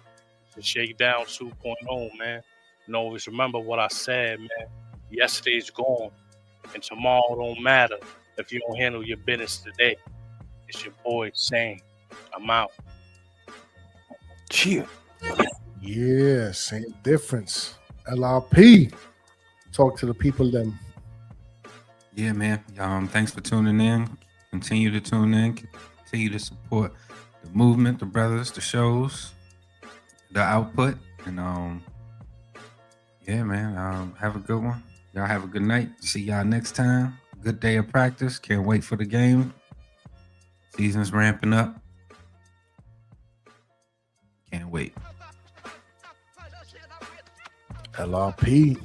The Shakedown 2.0, man. And always remember what I said, man. Yesterday's gone, and tomorrow don't matter if you don't handle your business today. It's your boy Sane. I'm out. Cheer. Yeah, same difference. LRP. Talk to the people then. Yeah, man. Thanks for tuning in. Continue to tune in. Continue to support the movement, the brothers, the shows, the output. And yeah, man. Have a good one. Y'all have a good night. See y'all next time. Good day of practice. Can't wait for the game. Season's ramping up. Can't wait. LRP.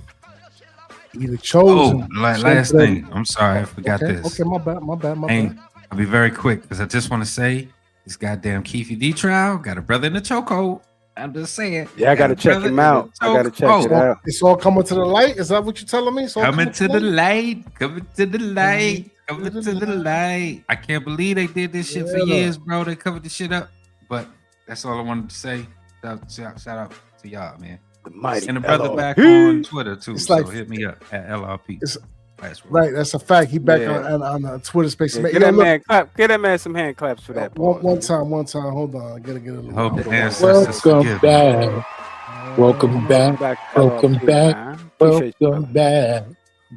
Either chosen. Last thing. I'm sorry, I forgot this. Okay, my bad. I'll be very quick because I just want to say this goddamn Keefe D trial got a brother in the chokehold. I'm just saying. Yeah, I gotta check him out. I gotta check it out. It's all coming to the light. Is that what you're telling me? Coming to the light. Coming to the light. Coming to the light. I can't believe they did this shit for years, bro. They covered the shit up. But that's all I wanted to say. Shout out to y'all, man. And the brother back on Twitter too. So hit me up at LRP. Right, that's a fact. He back on Twitter space. Yeah, get that man some hand claps for that. One time. Hold on. I gotta get a little. Hope the ancestors forgive. Welcome back.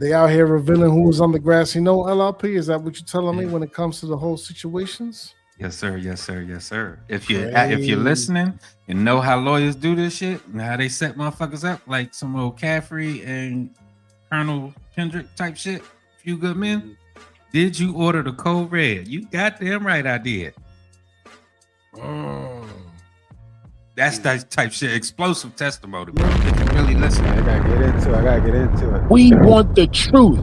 They out here revealing who was on the grass. You know, LRP, is that what you're telling me when it comes to the whole situations? Yes, sir. If you're listening and know how lawyers do this shit and how they set motherfuckers up like some old Caffrey and Colonel Kendrick type shit, Few Good Men, did you order the code red? You goddamn right I did. That's that type shit. Explosive testimony, bro. If you really listen. I gotta get into it. We want the truth.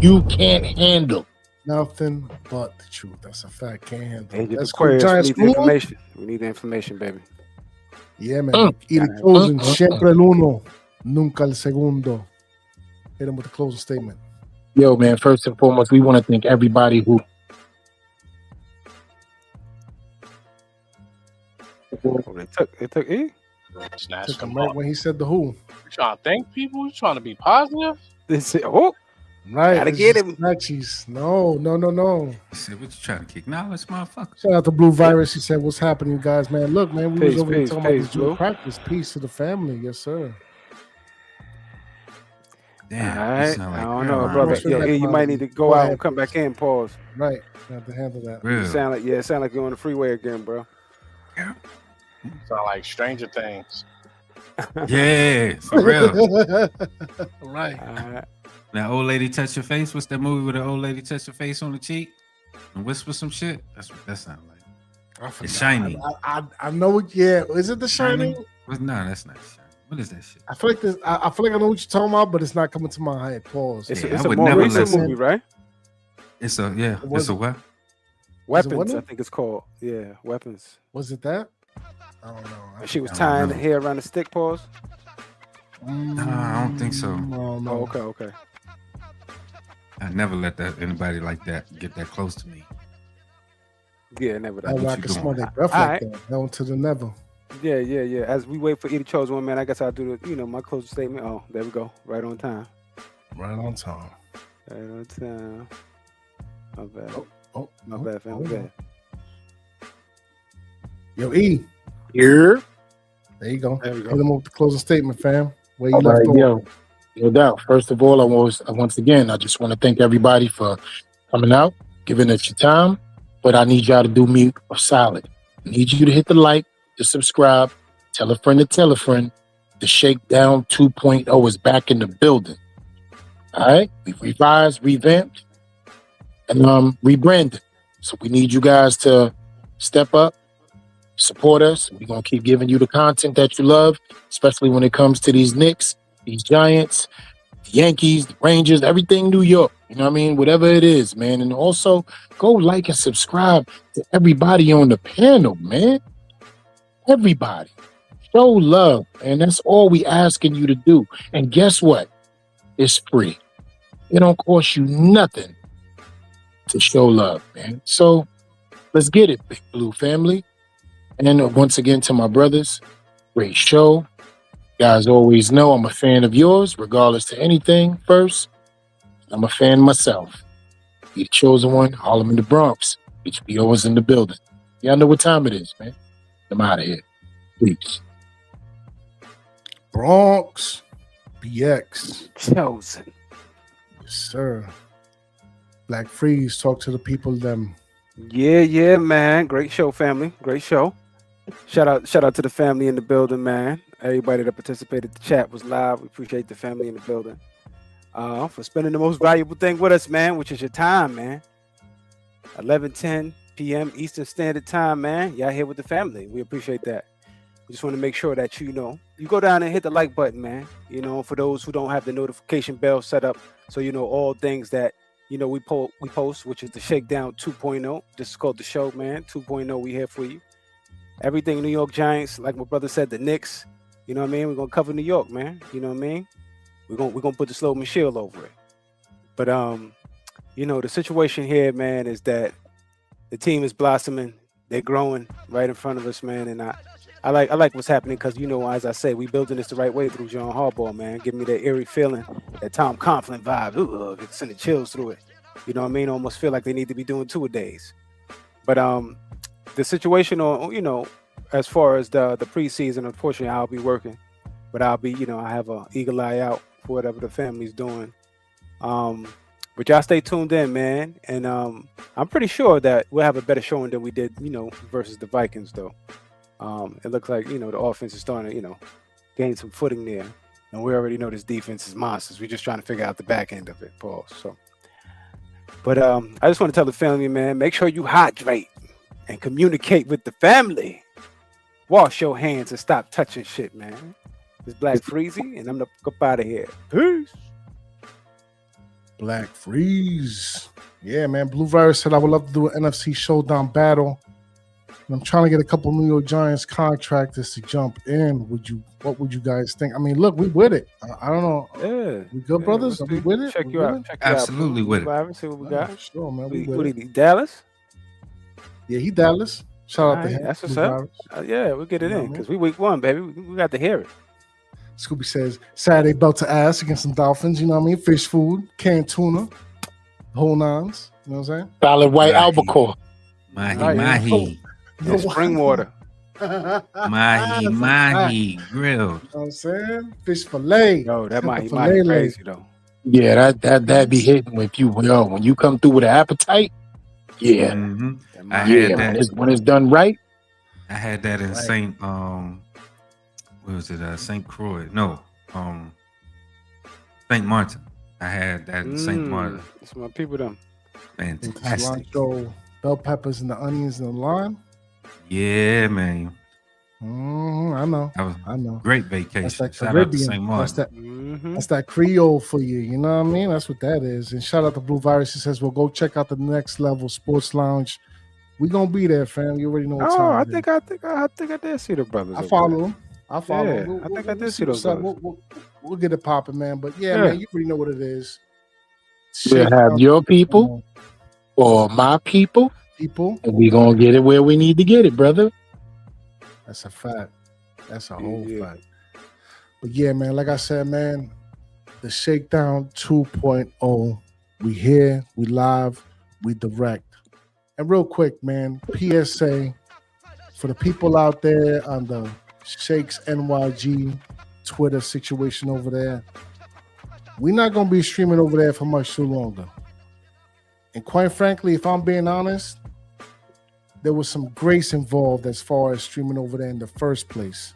You can't handle. Nothing but the truth. That's a fact. Can't handle. Agent That's Aquarius, cool. we need the information. We need the information, baby. Yeah, man. Ir chosen, siempre el uno, nunca el segundo. Hit him with the closing statement. Yo, man, first and foremost, we want to thank everybody who It took E? Took him right when he said the who. You trying to thank people? You trying to be positive? Right. Gotta get him. Snatchies. No. He said, what you trying to kick? Nah, let's motherfucker. Shout out to Blue Virus. He said, what's happening, you guys, man? Look, man, we was over here talking about this Blue. practice. Peace to the family. Yes, sir. Damn. All right. Like I don't know, brother. Yeah, you might need to go out and come back in. Pause. Right. You have to handle that. Real. It sound like you're on the freeway again, bro. Yeah. Sound like Stranger Things. Yeah, for real. Right. That old lady touch your face. What's that movie where the old lady touch your face on the cheek and whisper some shit? That's what that sounds like. It's shiny. I know it. Yeah, is it the Shining? No, that's not shiny. What is that shit? I feel like this. I feel like I know what you're talking about, but it's not coming to my head. Pause. It's Yeah, a more recent movie, right? It's a It's a what? Weapons, I think it's called. Yeah, Weapons. Was it that? I don't know. She was tying the hair around the stick. Pause. No, I don't think so. No. Oh, okay. I never let anybody like that get that close to me. Yeah, never. I what can you smell doing? that breath like that. Down to the never. Yeah. As we wait for Eddie Chose one, man, I guess I'll do the, my closing statement. Oh, there we go. Right on time. Right on time. My bad. My bad, fam. Oh. Bad. Yo, E. here. There you go. There we go. Hit him up with the closing statement, fam. Where you All left right, off. yo, no doubt. First of all, once again, I just want to thank everybody for coming out, giving us your time. But I need y'all to do me a solid. I need you to hit the like, to subscribe, tell a friend to tell a friend. The Shakedown 2.0 is back in the building. All right, we revised, revamped, and rebranded. So we need you guys to step up, support us. We're gonna keep giving you the content that you love, especially when it comes to these Knicks, these Giants, the Yankees, the Rangers, everything New York. You know what I mean? Whatever it is, man. And also go like and subscribe to everybody on the panel, man. Everybody. Show love, and that's all we asking you to do. And guess what? It's free. It don't cost you nothing. to show love, man. So let's get it, Big Blue family. And once again, to my brothers, great show. Guys always know I'm a fan of yours, regardless to anything. First, I'm a fan myself. Be the chosen one, Harlem in the Bronx. HBO is in the building. Y'all know what time it is, man. I'm out of here. Peace. Bronx, BX. Chosen. Yes, sir. Black Freeze, talk to the people, them. Yeah, man. Great show, family. Great show. Shout out to the family in the building, man. Everybody that participated. The chat was live. We appreciate the family in the building. For spending the most valuable thing with us, man, which is your time, man. 11:10 p.m. Eastern Standard Time, man. Y'all here with the family. We appreciate that. We just want to make sure that you go down and hit the like button, man. For those who don't have the notification bell set up, so all things that we post, which is the Shakedown 2.0. This is called the show, man. 2.0. We here for you. Everything New York Giants, like my brother said, the Knicks. You know what I mean? We're gonna cover New York, man. You know what I mean? We're gonna put the Sloman shield over it. But the situation here, man, is that the team is blossoming. They're growing right in front of us, man. And I like what's happening because as I say, we building this the right way through John Harbaugh, man. Giving me that eerie feeling, that Tom Coughlin vibe. Ooh, it's sending chills through it. You know what I mean? Almost feel like they need to be doing 2-a-days. But the situation as far as the preseason, unfortunately, I'll be working. But I'll be, I have an eagle eye out for whatever the family's doing. But y'all stay tuned in, man. And I'm pretty sure that we'll have a better showing than we did, versus the Vikings, though. It looks like, the offense is starting to, gain some footing there. And we already know this defense is monsters. We're just trying to figure out the back end of it, Paul. So, but I just want to tell the family, man, make sure you hydrate and communicate with the family. Wash your hands and stop touching shit, man. It's Black Freezy, and I'm gonna go out of here. Peace. Black Freeze. Yeah, man. Blue Virus said I would love to do an NFC showdown battle. And I'm trying to get a couple New York Giants contractors to jump in. What would you guys think? I mean, look, we with it. I don't know. Yeah. We good, brothers? Are we with it? Check you out. Absolutely with it. See what we got. Sure, man. What he Dallas? Yeah, he Dallas. Shout out to him. That's what's up. Yeah, we'll get it in because we week 1, baby. We got to hear it. Scooby says Saturday belt to ass against some Dolphins. You know what I mean? Fish food, canned tuna, whole nines. You know what I'm saying? Solid white albacore. Mahi. Spring water. Mahi grilled. You know what I'm saying? Fish fillet. Yo, that mahi crazy though. Yeah, that be hitting with you. When you come through with an appetite. Yeah. Mm-hmm. I had that when it's done right. I had that in St. What was it? St. Croix? No, St. Martin. I had that in St. Martin. That's my people, them. Fantastic. Cilantro, bell peppers, and the onions and the lime. Yeah, man. I know. I know. Great vacation. That's that Shout Caribbean. out to St. Martin. That's that Creole for you. You know what I mean? That's what that is. And shout out to Blue Virus. He says, "Well, go check out the Next Level Sports Lounge. We gonna be there, fam. You already know what time. I think I did see the brothers. I follow them. I follow. Yeah, I think I did see those. We'll get it popping, man. But yeah, man, you already know what it is. We'll have your people or my people, and we gonna get it where we need to get it, brother. That's a fact. That's a whole fact. But yeah, man, like I said, man, the Shakedown 2.0. We here, we live, we direct. And real quick, man, PSA for the people out there on the Shakes NYG Twitter situation over there. We're not going to be streaming over there for much too longer. And quite frankly, if I'm being honest, there was some grace involved as far as streaming over there in the first place.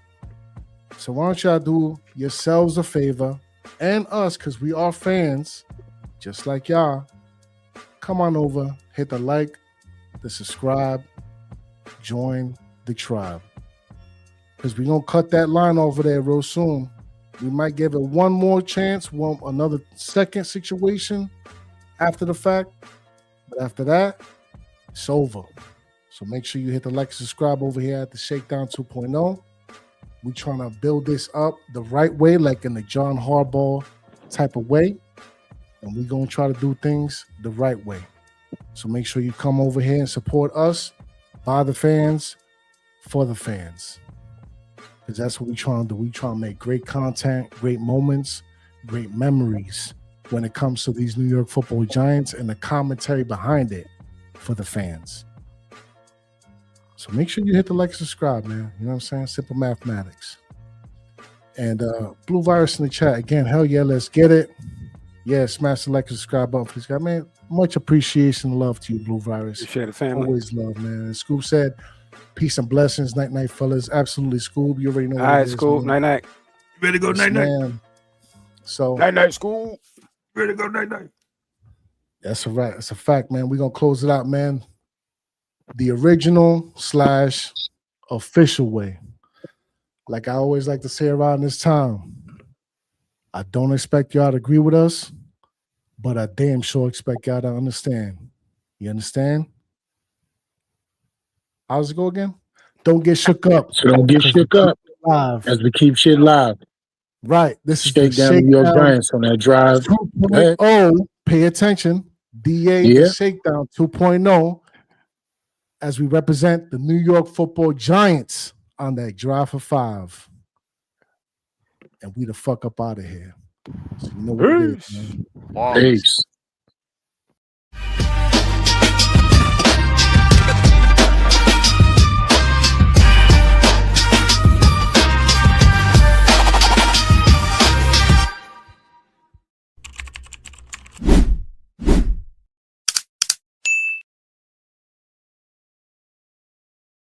So why don't y'all do yourselves a favor and us, because we are fans, just like y'all. Come on over, hit the like, the subscribe, join the tribe. Because we're going to cut that line over there real soon. We might give it one more chance, another second situation after the fact. But after that, it's over. So make sure you hit the like and subscribe over here at the Shakedown 2.0. We're trying to build this up the right way, like in the John Harbaugh type of way. And we're going to try to do things the right way. So make sure you come over here and support us, by the fans, for the fans. Because that's what we trying to do. We trying to make great content, great moments, great memories when it comes to these New York Football Giants and the commentary behind it for the fans. So make sure you hit the like and subscribe, man. You know what I'm saying? Simple mathematics. And Blue Virus in the chat again. Hell yeah, let's get it. Yeah, smash the like and subscribe button, please, guys. Man, much appreciation and love to you, Blue Virus. Appreciate the family. Always love, man. And Scoop said, peace and blessings. Night, night, fellas. Absolutely, Scoop. You already know what All right, it is, Scoop. man. Night, night. Ready to go night night. Man. So Night, night, Scoop. Ready to go night night. that's a right. That's a fact, man. We're gonna close it out, man. The original / official way. Like I always like to say around this time, I don't expect y'all to agree with us, but I damn sure expect y'all to understand. You understand? How's it go again? Don't get shook up. So don't get shook up Live. as we keep shit live. Right. This is the Shakedown New York Shakedown Giants on that drive. 2.0. Pay attention. DA Yeah. the Shakedown 2.0 as we represent the New York Football Giants on that drive for 5. And we the fuck up out of here. So you know what it is, man. Peace.